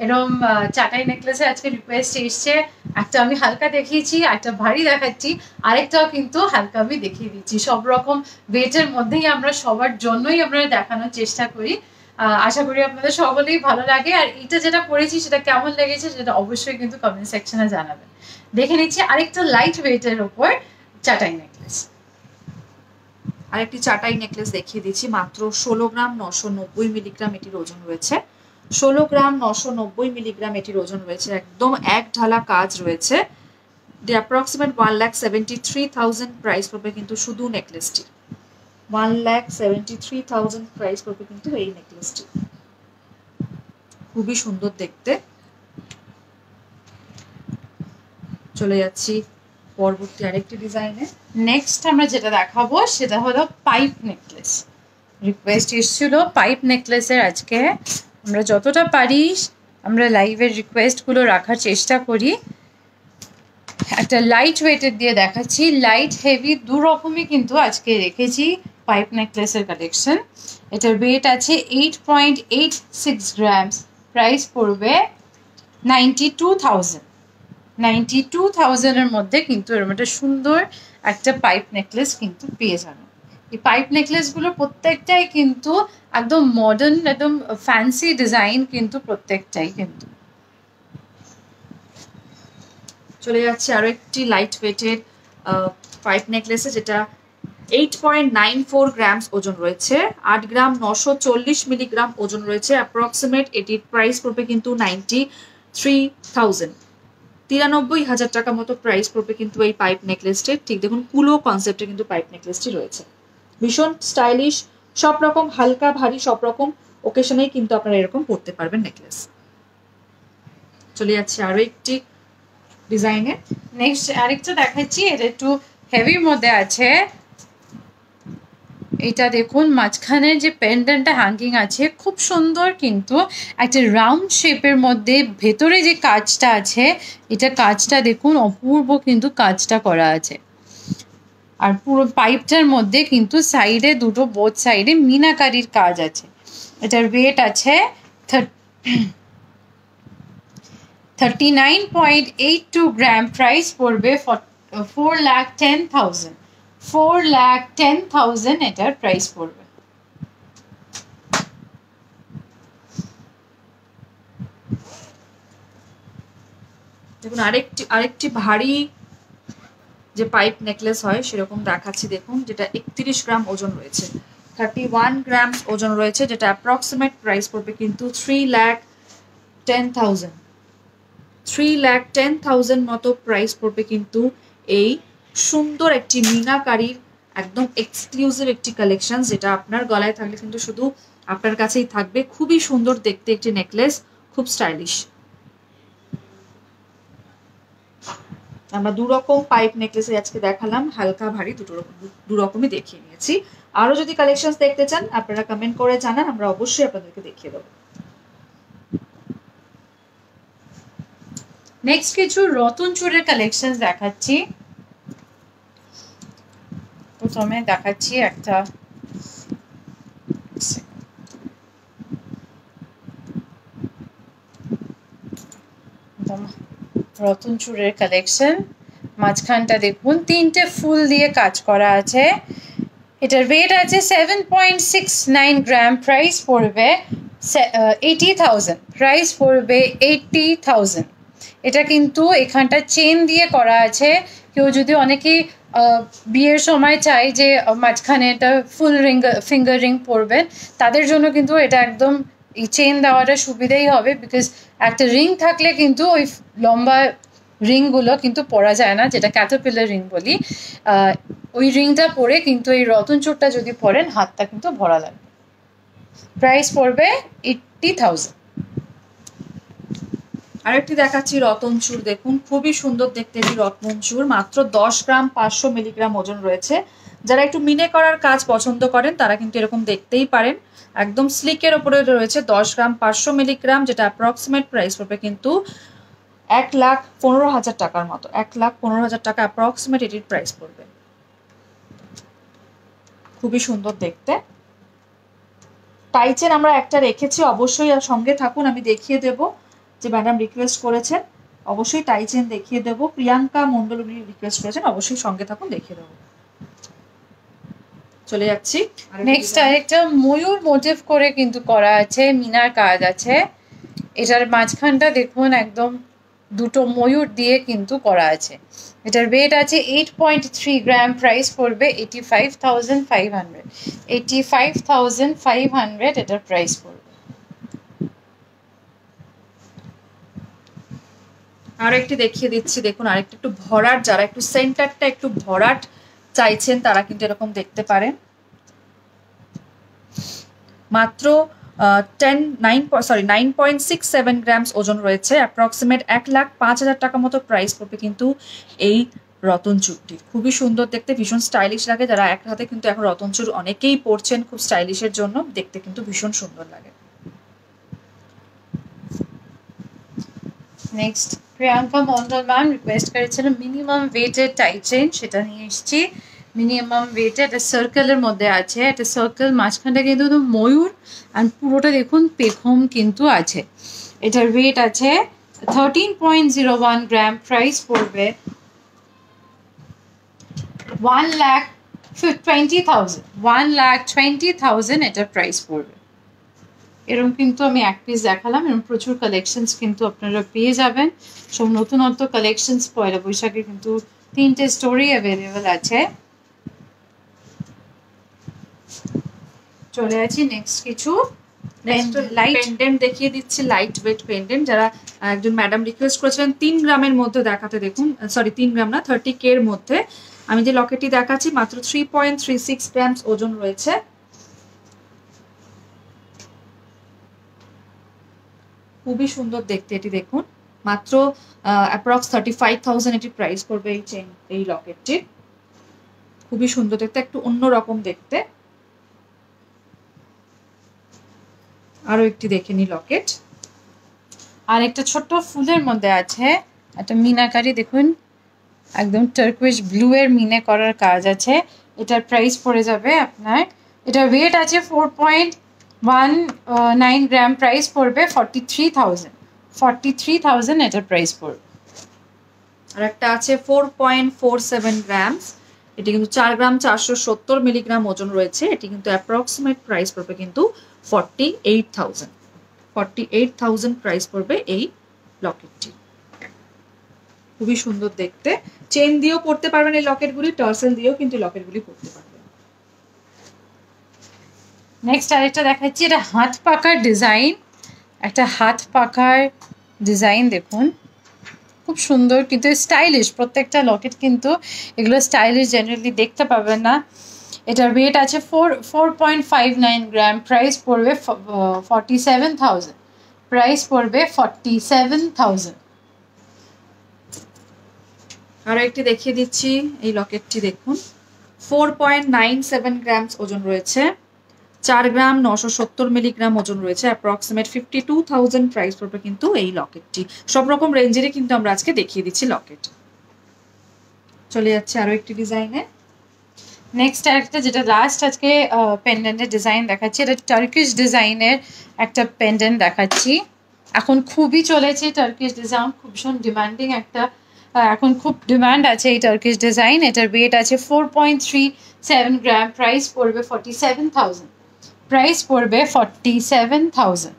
এরকম চাটাই নেকলেসে আজকে রিকোয়েস্ট এসছে, একটা আমি হালকা দেখিয়েছি, একটা ভারী দেখাচ্ছি, আরেকটাও কিন্তু হালকা আমি দেখিয়ে দিচ্ছি। সব রকম ওয়েটের মধ্যেই আমরা সবার জন্যই আমরা দেখানোর চেষ্টা করি। আশা করি আপনাদের সকলেই ভালো লাগে। আর এটা যেটা পড়েছি সেটা কেমন লেগেছে সেটা অবশ্যই কিন্তু কমেন্ট সেকশনে জানাবেন। দেখে নিচ্ছি আরেকটা লাইট ওয়েটের ওপর চাটাই নেকলেস। আরেকটি চাটাই নেকলেস দেখিয়ে দিচ্ছি, মাত্র 16 গ্রাম 990 মিলিগ্রাম এটির ওজন রয়েছে, 16 গ্রাম 990 মিলিগ্রাম এটির ওজন রয়েছে। একদম এক ঢালা কাজ রয়েছে। অ্যাপ্রক্সিমেট 1,73,000 প্রাইস পড়বে কিন্তু শুধু নেকলেসটি, 1,73,000 প্রাইস পড়বে কিন্তু এই নেকলেসটি। খুবই সুন্দর দেখতে। চলে যাচ্ছি পরবর্তী আরেকটি ডিজাইনে। নেক্সট আমরা যেটা দেখাবো সেটা হলো পাইপ নেকলেস। রিকোয়েস্ট এসেছিল পাইপ নেকলেসের। আজকে আমরা যতটা পারি আমরা লাইভের রিকোয়েস্টগুলো রাখার চেষ্টা করি। একটা লাইট ওয়েটের দিয়ে দেখাচ্ছি, লাইট হেভি দু রকমই কিন্তু আজকে রেখেছি পাইপ নেকলেসের কালেকশন। এটার ওয়েট আছে 8.86 গ্রামস, প্রাইস পড়বে 92,000। 92,000-এর মধ্যে কিন্তু এরকম একটা সুন্দর একটা পাইপ নেকলেস কিন্তু পেয়ে যাবেন। এই পাইপ নেকলেসগুলো প্রত্যেকটাই কিন্তু একদম মডার্ন, একদম ফ্যান্সি ডিজাইন কিন্তু প্রত্যেকটাই কিন্তু। চলে যাচ্ছে আরো একটি লাইট ওয়েটের পাইপ নেকলেসে, যেটা 8.94 গ্রামস ওজন রয়েছে, 8 গ্রাম 940 মিলিগ্রাম ওজন রয়েছে অ্যাপ্রক্সিমেট। এটির প্রাইস পড়বে কিন্তু 93,000, 93,000 টাকা মতো প্রাইস পড়বে কিন্তু এই পাইপ নেকলেসটির। ঠিক দেখুন কুলো কনসেপ্টে কিন্তু পাইপ নেকলেসটি রয়েছে, ভীষণ স্টাইলিশ, সব রকম হালকা ভারী সব রকম ওকেশনেই কিন্তু আপনারা এরকম পড়তে পারবেন নেকলেস। চলে যাচ্ছে আরো একটি ডিজাইনে। নেক্সট আরেকটা দেখাচ্ছি, এটা একটু হেভির মধ্যে আছে। এটা দেখুন মাঝখানে যে পেন্ডেন্টটা হ্যাঙ্গিং আছে খুব সুন্দর, কিন্তু একটা রাউন্ড শেপের মধ্যে ভেতরে যে কাজটা আছে, এটা কাজটা দেখুন অপূর্ব কিন্তু কাজটা করা আছে। আর পুরো পাইপটার মধ্যে কিন্তু সাইডে দুটো বোথ সাইডে মিনাকারির কাজ আছে। এটার ওয়েট আছে 39.82 গ্রাম, প্রাইস পড়বে 4,10,000। 4,10,000 এটার প্রাইস পড়বে। দেখুন আরেকটি ভারী যে পাইপ নেকলেস হয় সেরকম দেখাচ্ছি দেখুন, যেটা 31 গ্রাম ওজন রয়েছে, 31 গ্রাম ওজন রয়েছে, যেটা অ্যাপ্রক্সিমেট প্রাইস পড়বে কিন্তু 3,10,000। 3,10,000 মতো প্রাইস পড়বে কিন্তু এই সুন্দর একটি মিনাকারির একদম এক্সক্লুসিভ একটি কালেকশন, যেটা আপনার গলায় থাকলে কিন্তু শুধু আপনার কাছেই থাকবে। খুবই সুন্দর দেখতে একটি নেকলেস, খুব স্টাইলিশ। আমরা দু রকম পাইপ নেকলেস আজকে দেখালাম, হালকা ভারী দু রকমই দেখিয়ে নিয়েছি। আরো যদি কালেকশন দেখতে চান আপনারা কমেন্ট করে জানান, আমরা অবশ্যই আপনাদেরকে দেখিয়ে দেবো। নেক্সট কিছু রতন চুরের কালেকশন দেখাচ্ছি। প্রথমে দেখাচ্ছি একটা রতন চুরের কালেকশন। মাঝখানটা দেখুন তিনটে ফুল দিয়ে কাজ করা আছে। এটার ওয়েট আছে 7.69 গ্রাম, প্রাইস পড়বে 80,000। প্রাইস পড়বে 80,000। এটা কিন্তু এখানটা চেন দিয়ে করা আছে। কেউ যদি অনেকেই বিয়ের সময় চায় যে মাঝখানে এটা ফুল রিং ফিঙ্গার রিং পরবেন, তাদের জন্য কিন্তু এটা একদম এই চেন দেওয়াটা সুবিধাই হবে, বিকজ একটা রিং থাকলে কিন্তু ওই লম্বা রিংগুলো কিন্তু পরা যায় না, যেটা ক্যাটারপিলার রিং বলি। ওই রিংটা পরে কিন্তু এই রতন চোরটা যদি পরেন হাতটা কিন্তু ভরা লাগবে। প্রাইস পড়বে 80,000। আরেকটি দেখাচ্ছি রতন চূড়, দেখুন খুবই সুন্দর দেখতে একটি রতন চূড়, মাত্র 10 গ্রাম 500 মিলিগ্রাম ওজন রয়েছে। যারা একটু মিনে করার কাজ পছন্দ করেন তারা কিন্তু এরকম দেখতেই পারেন, একদম স্লিকের ওপরে রয়েছে 10 গ্রাম 500 মিলিগ্রাম, যেটা অ্যাপ্রক্সিমেট প্রাইস পড়বে কিন্তু 1,15,000 টাকার মতো। 1,15,000 টাকা অ্যাপ্রক্সিমেট এটির প্রাইস পড়বে। খুবই সুন্দর দেখতে। টাইচেন আমরা একটা রেখেছি, অবশ্যই আর সঙ্গে থাকুন, আমি দেখিয়ে দেবো। যে ম্যাডাম রিকোয়েস্ট করেছেন অবশ্যই টাইচেন দেখিয়ে দেবো, প্রিয়াঙ্কা মন্ডল রিকোয়েস্ট করেছেন, অবশ্যই সঙ্গে থাকুন দেখিয়ে দেবো। চলে যাচ্ছি নেক্সট আরেকটা ময়ূর মোটিভ করে কিন্তু করা আছে, মিনার কাজ আছে। এটার মাঝখানটা দেখুন একদম দুটো ময়ূর দিয়ে কিন্তু করা আছে। এটার ওয়েট আছে 8.3 গ্রাম, প্রাইস পড়বে 85,500। 85,500 এটার প্রাইস পড়বে। আর একটি দেখিয়ে দিচ্ছি, দেখুন আরেকটা একটু ভরাট, যারা একটু সেন্টারটা একটু ভরাট চাইছেন তারা কিন্তু এরকম দেখতে পারেন। মাত্র 9.67 গ্রামস ওজন রয়েছে, অ্যাপ্রক্সিমেট 1,05,000 টাকা মতো প্রাইস পড়বে কিন্তু এই রতন চুরটি খুবই সুন্দর দেখতে, ভীষণ স্টাইলিশ লাগে। যারা এক হাতে কিন্তু এখন রতন চুর অনেকেই পরছেন খুব স্টাইলিশের জন্য, দেখতে কিন্তু ভীষণ সুন্দর লাগে। Next Priyanka Mondal ma'am request করেছিলেন মিনিমাম ওয়েটের টাই চেন, সেটা নিয়ে এসেছি। মিনিমাম ওয়েটে একটা সার্কেলের মধ্যে আছে, একটা সার্কেল, মাঝখানটা কিন্তু ময়ূর আর পুরোটা দেখুন পেখম কিন্তু আছে। এটার ওয়েট আছে 13.01 গ্রাম, প্রাইস পড়বে 1,20,000, 1,20,000 এটার প্রাইস পড়বে। এরকম কিন্তু আমি এক পিস দেখালাম, এরকম প্রচুর কালেকশনস কিন্তু আপনারা পেয়ে যাবেন। সব নতুনত্ব কালেকশনস পয়লা বৈশাখে কিন্তু 3টে স্টোরি অ্যাভেলেবেল আছে। চলে আছি নেক্সট কিছু লাইট পেন্ডেন্ট দেখিয়ে দিচ্ছি, লাইট ওয়েট পেন্ডেন্ট। যারা একজন ম্যাডাম রিকোয়েস্ট করেছিলেন 3 গ্রামের মধ্যে দেখাতে, দেখুন সরি 3 গ্রাম না 30K এর মধ্যে। আমি যে লকেটটি দেখাচ্ছি মাত্র 3.36 গ্রামস ওজন রয়েছে। খুবই সুন্দর দেখতে এটি, দেখুন মাত্র অ্যাপ্রক্স 35,000 এটি প্রাইস পড়বে এই চেন, এই লকেটটির। খুবই সুন্দর দেখতে, একটু অন্যরকম দেখতে। আরো একটি দেখে নি লকেট, আর একটা ছোট্ট ফুলের মধ্যে আছে একটা মিনাকারি, দেখুন একদম টার্কুইশ ব্লু এর মিনে করার কাজ আছে। এটার প্রাইস পড়ে যাবে আপনার, এটার ওয়েট আছে 4.19 গ্রাম, প্রাইস পড়বে 43,000, 43,000 এটার প্রাইস পড়বে। আর একটা আছে 4.47 গ্রামস, এটি কিন্তু 4 গ্রাম 470 মিলিগ্রাম ওজন রয়েছে। এটি কিন্তু অ্যাপ্রক্সিমেট প্রাইস পড়বে কিন্তু 48,000, 48,000 প্রাইস পড়বে এই লকেটটি। খুবই সুন্দর দেখতে, চেন দিয়েও পড়তে পারবেন এই লকেটগুলি, টার্সেল দিয়েও কিন্তু লকেটগুলি পড়তে পারবেন। নেক্সট আরেকটা দেখাচ্ছি, এটা হাত পাকার ডিজাইন, একটা হাত পাকার ডিজাইন দেখুন, খুব সুন্দর কিন্তু স্টাইলিশ। প্রত্যেকটা লকেট কিন্তু এগুলো স্টাইলিশ জেনারেলি দেখতে পাবেন না। এটার ওয়েট আছে 4.59 গ্রাম, প্রাইস পড়বে 47,000, প্রাইস পড়বে 47,000। আরো একটি দেখিয়ে দিচ্ছি, এই লকেটটি দেখুন 4.97 গ্রামস ওজন রয়েছে, 4 গ্রাম 970 মিলিগ্রাম ওজন রয়েছে, অ্যাপ্রক্সিমেট 52,000 প্রাইস পড়বে কিন্তু এই লকেটটি। সব রকম রেঞ্জেরই কিন্তু আমরা আজকে দেখিয়ে দিচ্ছি লকেট। চলে যাচ্ছে আরো একটি ডিজাইনে। নেক্সট একটা যেটা লাস্ট আজকে পেন্ডেন্টের ডিজাইন দেখাচ্ছি, এটা টার্কিশ ডিজাইনের একটা পেন্ডেন্ট দেখাচ্ছি। এখন খুবই চলেছে টার্কিশ ডিজাইন, খুব ভীষণ ডিমান্ডিং একটা, এখন খুব ডিমান্ড আছে এই টার্কিশ ডিজাইন। এটার ওয়েট আছে 4.37 গ্রাম, প্রাইস পড়বে 47,000, প্রাইস পড়বে 47,000।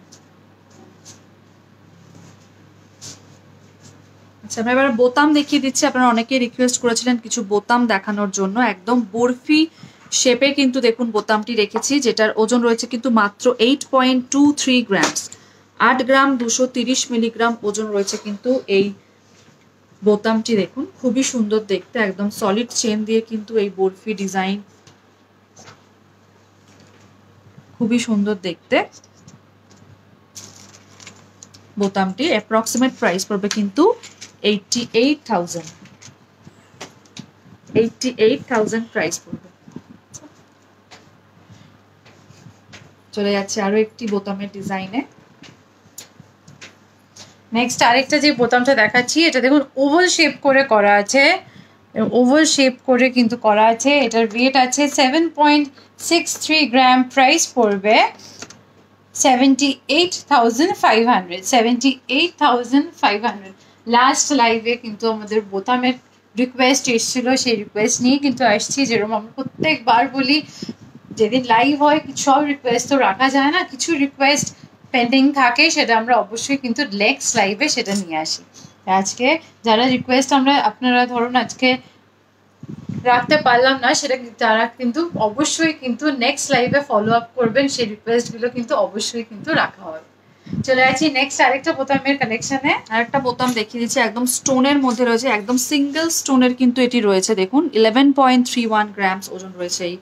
আচ্ছা, আমরা এবার বোতাম দেখিয়ে দিচ্ছি। আপনারা অনেকেই রিকোয়েস্ট করেছিলেন কিছু বোতাম দেখানোর জন্য, একদম বরফি শেপে কিন্তু দেখুন বোতামটি রেখেছি, যেটার ওজন রয়েছে কিন্তু মাত্র 8.23 গ্রামস, 8 গ্রাম 230 মিলিগ্রাম ওজন রয়েছে কিন্তু এই বোতামটি। দেখুন খুবই সুন্দর দেখতে, একদম সলিড চেন দিয়ে কিন্তু এই বরফি ডিজাইন, খুবই সুন্দর দেখতে বোতামটি। অ্যাপ্রক্সিমেট প্রাইস পড়বে কিন্তু 88,000, 88,000 প্রাইস পড়বে। চলে যাচ্ছে আরো একটি বোতামের ডিজাইনে। নেক্সট আরেকটা যে বোতামটা দেখাচ্ছি, এটা দেখুন ওভাল শেপ করে করা আছে, ওভাল শেপ করে কিন্তু করা আছে। এটার ওয়েট আছে 7.63 গ্রাম, প্রাইস পড়বে 78,500, 78,500। লাস্ট লাইভে কিন্তু আমাদের বোতামের রিকোয়েস্ট এসেছিল, সেই রিকোয়েস্ট নিয়ে কিন্তু আসছি। যেরকম আমরা প্রত্যেকবার বলি, যেদিন লাইভ হয় সব রিকোয়েস্ট তো রাখা যায় না, কিছু রিকোয়েস্ট পেন্ডিং থাকে, সেটা আমরা অবশ্যই কিন্তু নেক্সট লাইভে সেটা নিয়ে আসি। আজকে যারা রিকোয়েস্ট আমরা আপনারা ধরুন আজকে রাখতে পারলাম না, সেটা তারা কিন্তু অবশ্যই কিন্তু নেক্সট লাইভে ফলো আপ করবেন, সেই রিকোয়েস্টগুলো কিন্তু অবশ্যই কিন্তু রাখা হবে। চলে আসি নেক্সট আরেকটা বোতামের কালেকশনে। আরেকটা বোতাম দেখিয়ে দিচ্ছি, একদম স্টোনের মধ্যে রয়েছে, একদম সিঙ্গেল স্টোনের কিন্তু এটি রয়েছে। দেখুন 11.31 গ্রামস ওজন রয়েছে এই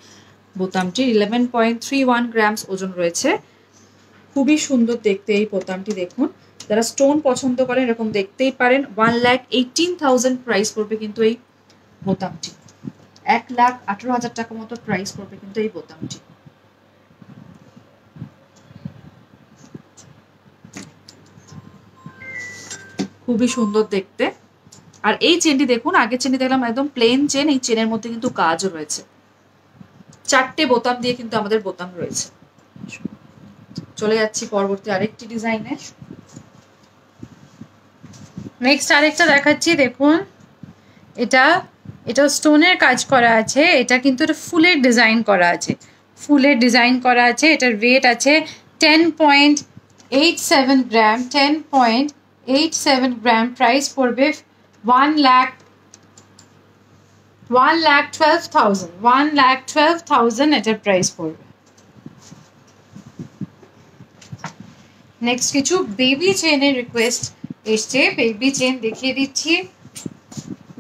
বোতামটি, 11.31 গ্রামস ওজন রয়েছে। খুবই সুন্দর দেখতে এই বোতামটি, দেখুন যারা স্টোন পছন্দ করেন এরকম দেখতেই পারেন। 1,18,000 প্রাইস পড়বে কিন্তু এই বোতামটি। 1,18,000 টাকা মতো প্রাইস পড়বে কিন্তু এই বোতামটি। খুবই সুন্দর দেখতে। আর এই চেনটি দেখুন, আগের চেনটি দেখলাম একদম প্লেন চেন, এই চেনের মধ্যে কিন্তু কাজও রয়েছে। 4টে বোতাম দিয়ে কিন্তু আমাদের বোতাম রয়েছে। চলে যাচ্ছি পরবর্তী আরেকটি ডিজাইনে। নেক্সট আরেকটা দেখাচ্ছি, দেখুন এটা স্টোনের কাজ করা আছে, এটা কিন্তু এটা ফুলের ডিজাইন করা আছে, ফুলের ডিজাইন করা আছে। এটার ওয়েট আছে 10.87 গ্রাম, 10.87 গ্রাম। প্রাইস পড়বে 1,12,000 এটার প্রাইস পড়বে। নেক্সট কিছু বেবি চেনের রিকোয়েস্ট এসছে, বেবি চেন দেখিয়ে দিচ্ছি।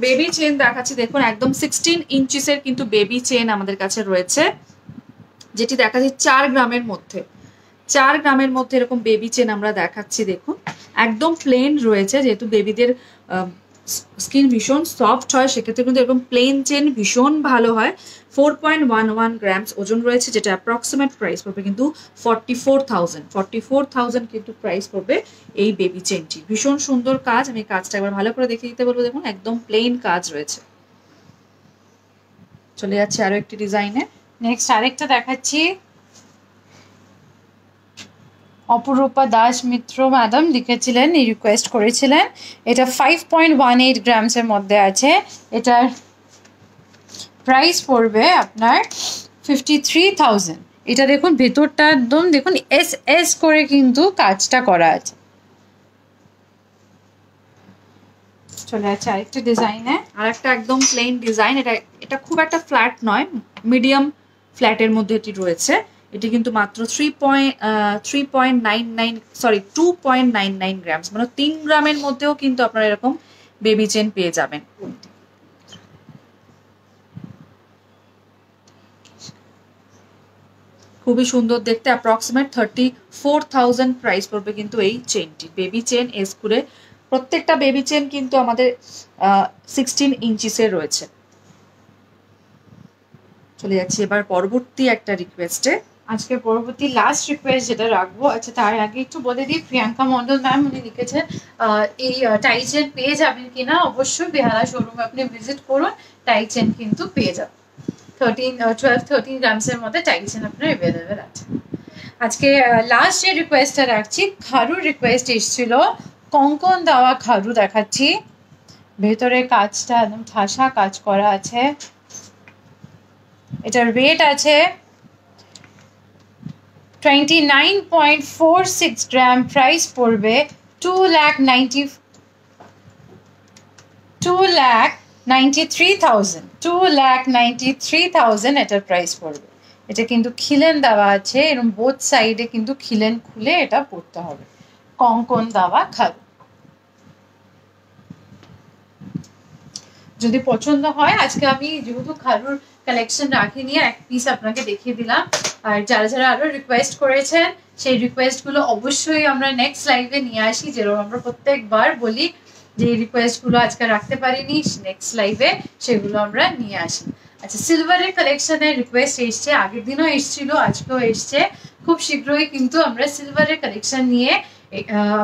বেবি চেন দেখাচ্ছি, দেখুন একদম 16 ইঞ্চিসের কিন্তু বেবি চেন আমাদের কাছে রয়েছে, যেটি দেখাচ্ছি 4 গ্রামের মধ্যে। 4 গ্রামের মধ্যে এরকম বেবি চেন আমরা দেখাচ্ছি। দেখুন একদম প্লেন রয়েছে, যেহেতু বেবিদের স্কিন ভীষণ সফট হয়, সেক্ষেত্রে কিন্তু এরকম প্লেন চেন ভীষণ ভালো হয়। 4.11 গ্রামস ওজন রয়েছে, যেটা অ্যাপ্রক্সিমেট প্রাইস পড়বে কিন্তু 44,000 কিন্তু প্রাইস পড়বে এই বেবি চেনটি। ভীষণ সুন্দর কাজ, আমি কাজটা একবার ভালো করে দেখে দিতে বলবো। দেখুন একদম প্লেন কাজ রয়েছে। চলে যাচ্ছে আরো একটি ডিজাইনে। নেক্সট আরেকটা দেখাচ্ছি, অপরূপা দাস মিত্র ম্যাডাম লিখেছিলেন, রিকোয়েস্ট করেছিলেন। এটা 5.18 গ্রামসের মধ্যে আছে, এটার প্রাইস পড়বে আপনার 53,000। এটা দেখুন ভেতরটা একদম দেখুন এস করে কিন্তু কাজটা করা আছে। চলে যাচ্ছে আরেকটা ডিজাইনে, আর একটা একদম প্লেন ডিজাইন। এটা খুব একটা ফ্ল্যাট নয়, মিডিয়াম ফ্ল্যাটের মধ্যে এটি রয়েছে। এটি কিন্তু মাত্র 2.99 গ্রামস, মানে 3 গ্রামের মধ্যেও কিন্তু আপনারা এরকম বেবি চেন পেয়ে যাবেন। খুবই সুন্দর দেখতে, অ্যাপ্রক্সিমেট 34,000 প্রাইস পড়বে কিন্তু এই চেনটি। বেবি চেন এস করে, প্রত্যেকটা বেবি চেন কিন্তু আমাদের 16 ইঞ্চিসের রয়েছে। চলে যাচ্ছি এবার পরবর্তী একটা রিকোয়েস্টে। আজকে পরবর্তী লাস্ট রিকোয়েস্ট যেটা রাখবো, আচ্ছা তার আগে একটু বলে দিই, প্রিয়াঙ্কা মন্ডল ম্যাম উনি লিখেছেন এই টাই চেন পেয়ে যাবেন কিনা। অবশ্যই বেহালা শোরুমে আপনি ভিজিট করুন, টাই চেন কিন্তু পেয়ে যাবেন। 12-13 গ্রামসের মধ্যে টাই চেন আপনার অ্যাভেলেবেল আছে। আজকে লাস্ট যে রিকোয়েস্টটা রাখছি, খারুর রিকোয়েস্ট এসেছিল, কঙ্কন দেওয়া খারু দেখাচ্ছি। ভেতরে কাজটা একদম ঠাসা কাজ করা আছে। এটার ওয়েট আছে 29.46 গ্রাম। প্রাইস পড়বে 2,93,000 এটার প্রাইস পড়বে। এটা কিন্তু খিলেন দেওয়া আছে, এরকম বোথ সাইডে কিন্তু খিলেন খুলে এটা পড়তে হবে। কঙ্কন দেওয়া খারু, যদি পছন্দ হয়, আজকে আমি যেহেতু খারুর কালেকশন রাখিনি, এক পিস আপনাকে দেখিয়ে দিলাম। আর যারা যারা আরো রিকোয়েস্ট করেছেন, সেই রিকোয়েস্ট গুলো অবশ্যই আমরা নেক্সট লাইভে নিয়ে আসি। যেরকম আমরা প্রত্যেকবার বলি যে রিকোয়েস্ট গুলো আজকে রাখতে পারিনি, নেক্সট লাইভে সেগুলো আমরা নিয়ে আসি। আচ্ছা, সিলভারের কালেকশনের রিকোয়েস্ট এসছে, আগের দিনও এসছিল, আজকেও এসছে। খুব শীঘ্রই কিন্তু আমরা সিলভারের কালেকশন নিয়ে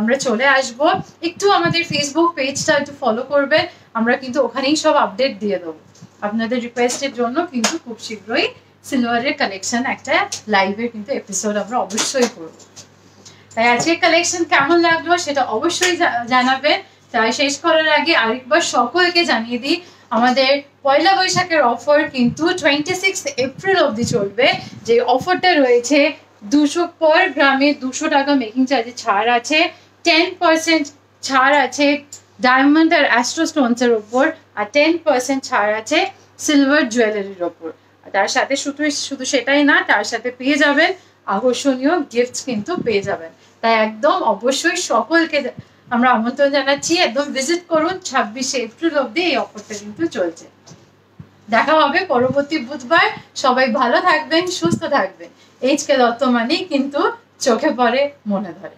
আমরা চলে আসব। একটু আমাদের ফেসবুক পেজটা একটু ফলো করবেন, আমরা কিন্তু ওখানেই সব আপডেট দিয়ে দেবো। আপনাদের রিকোয়েস্টের জন্য কিন্তু খুব শীঘ্রই সিলভারের কালেকশন একটা লাইভের কিন্তু এপিসোড আমরা অবশ্যই করব। তাই আজকের কালেকশন কেমন লাগলো সেটা অবশ্যই জানাবেন। তাই শেষ করার আগে আরেকবার সকলকে জানিয়ে দিই, আমাদের পয়লা বৈশাখের অফার কিন্তু 26 এপ্রিল অবধি চলবে। যে অফারটা রয়েছে 200 পার গ্রামে 200 টাকা মেকিং চার্জে ছাড় আছে, 10% ছাড় আছে ডায়মন্ড আর অ্যাস্ট্রো স্টোনসের ওপর, আর 10% ছাড় আছে সিলভার জুয়েলারির ওপর। তার সাথে শুধু সেটাই না, তার সাথে পেয়ে যাবেন আকর্ষণীয় গিফটস কিন্তু পেয়ে যাবেন। তাই একদম অবশ্যই সকলকে আমরা আমন্ত্রণ জানাচ্ছি, একদম ভিজিট করুন। 26 এপ্রিল অবধি এই অফারটা কিন্তু চলছে। দেখা হবে পরবর্তী বুধবার। সবাই ভালো থাকবেন, সুস্থ থাকবেন। এইচকে দত্ত মানেই কিন্তু চোখে পড়ে, মনে ধরে।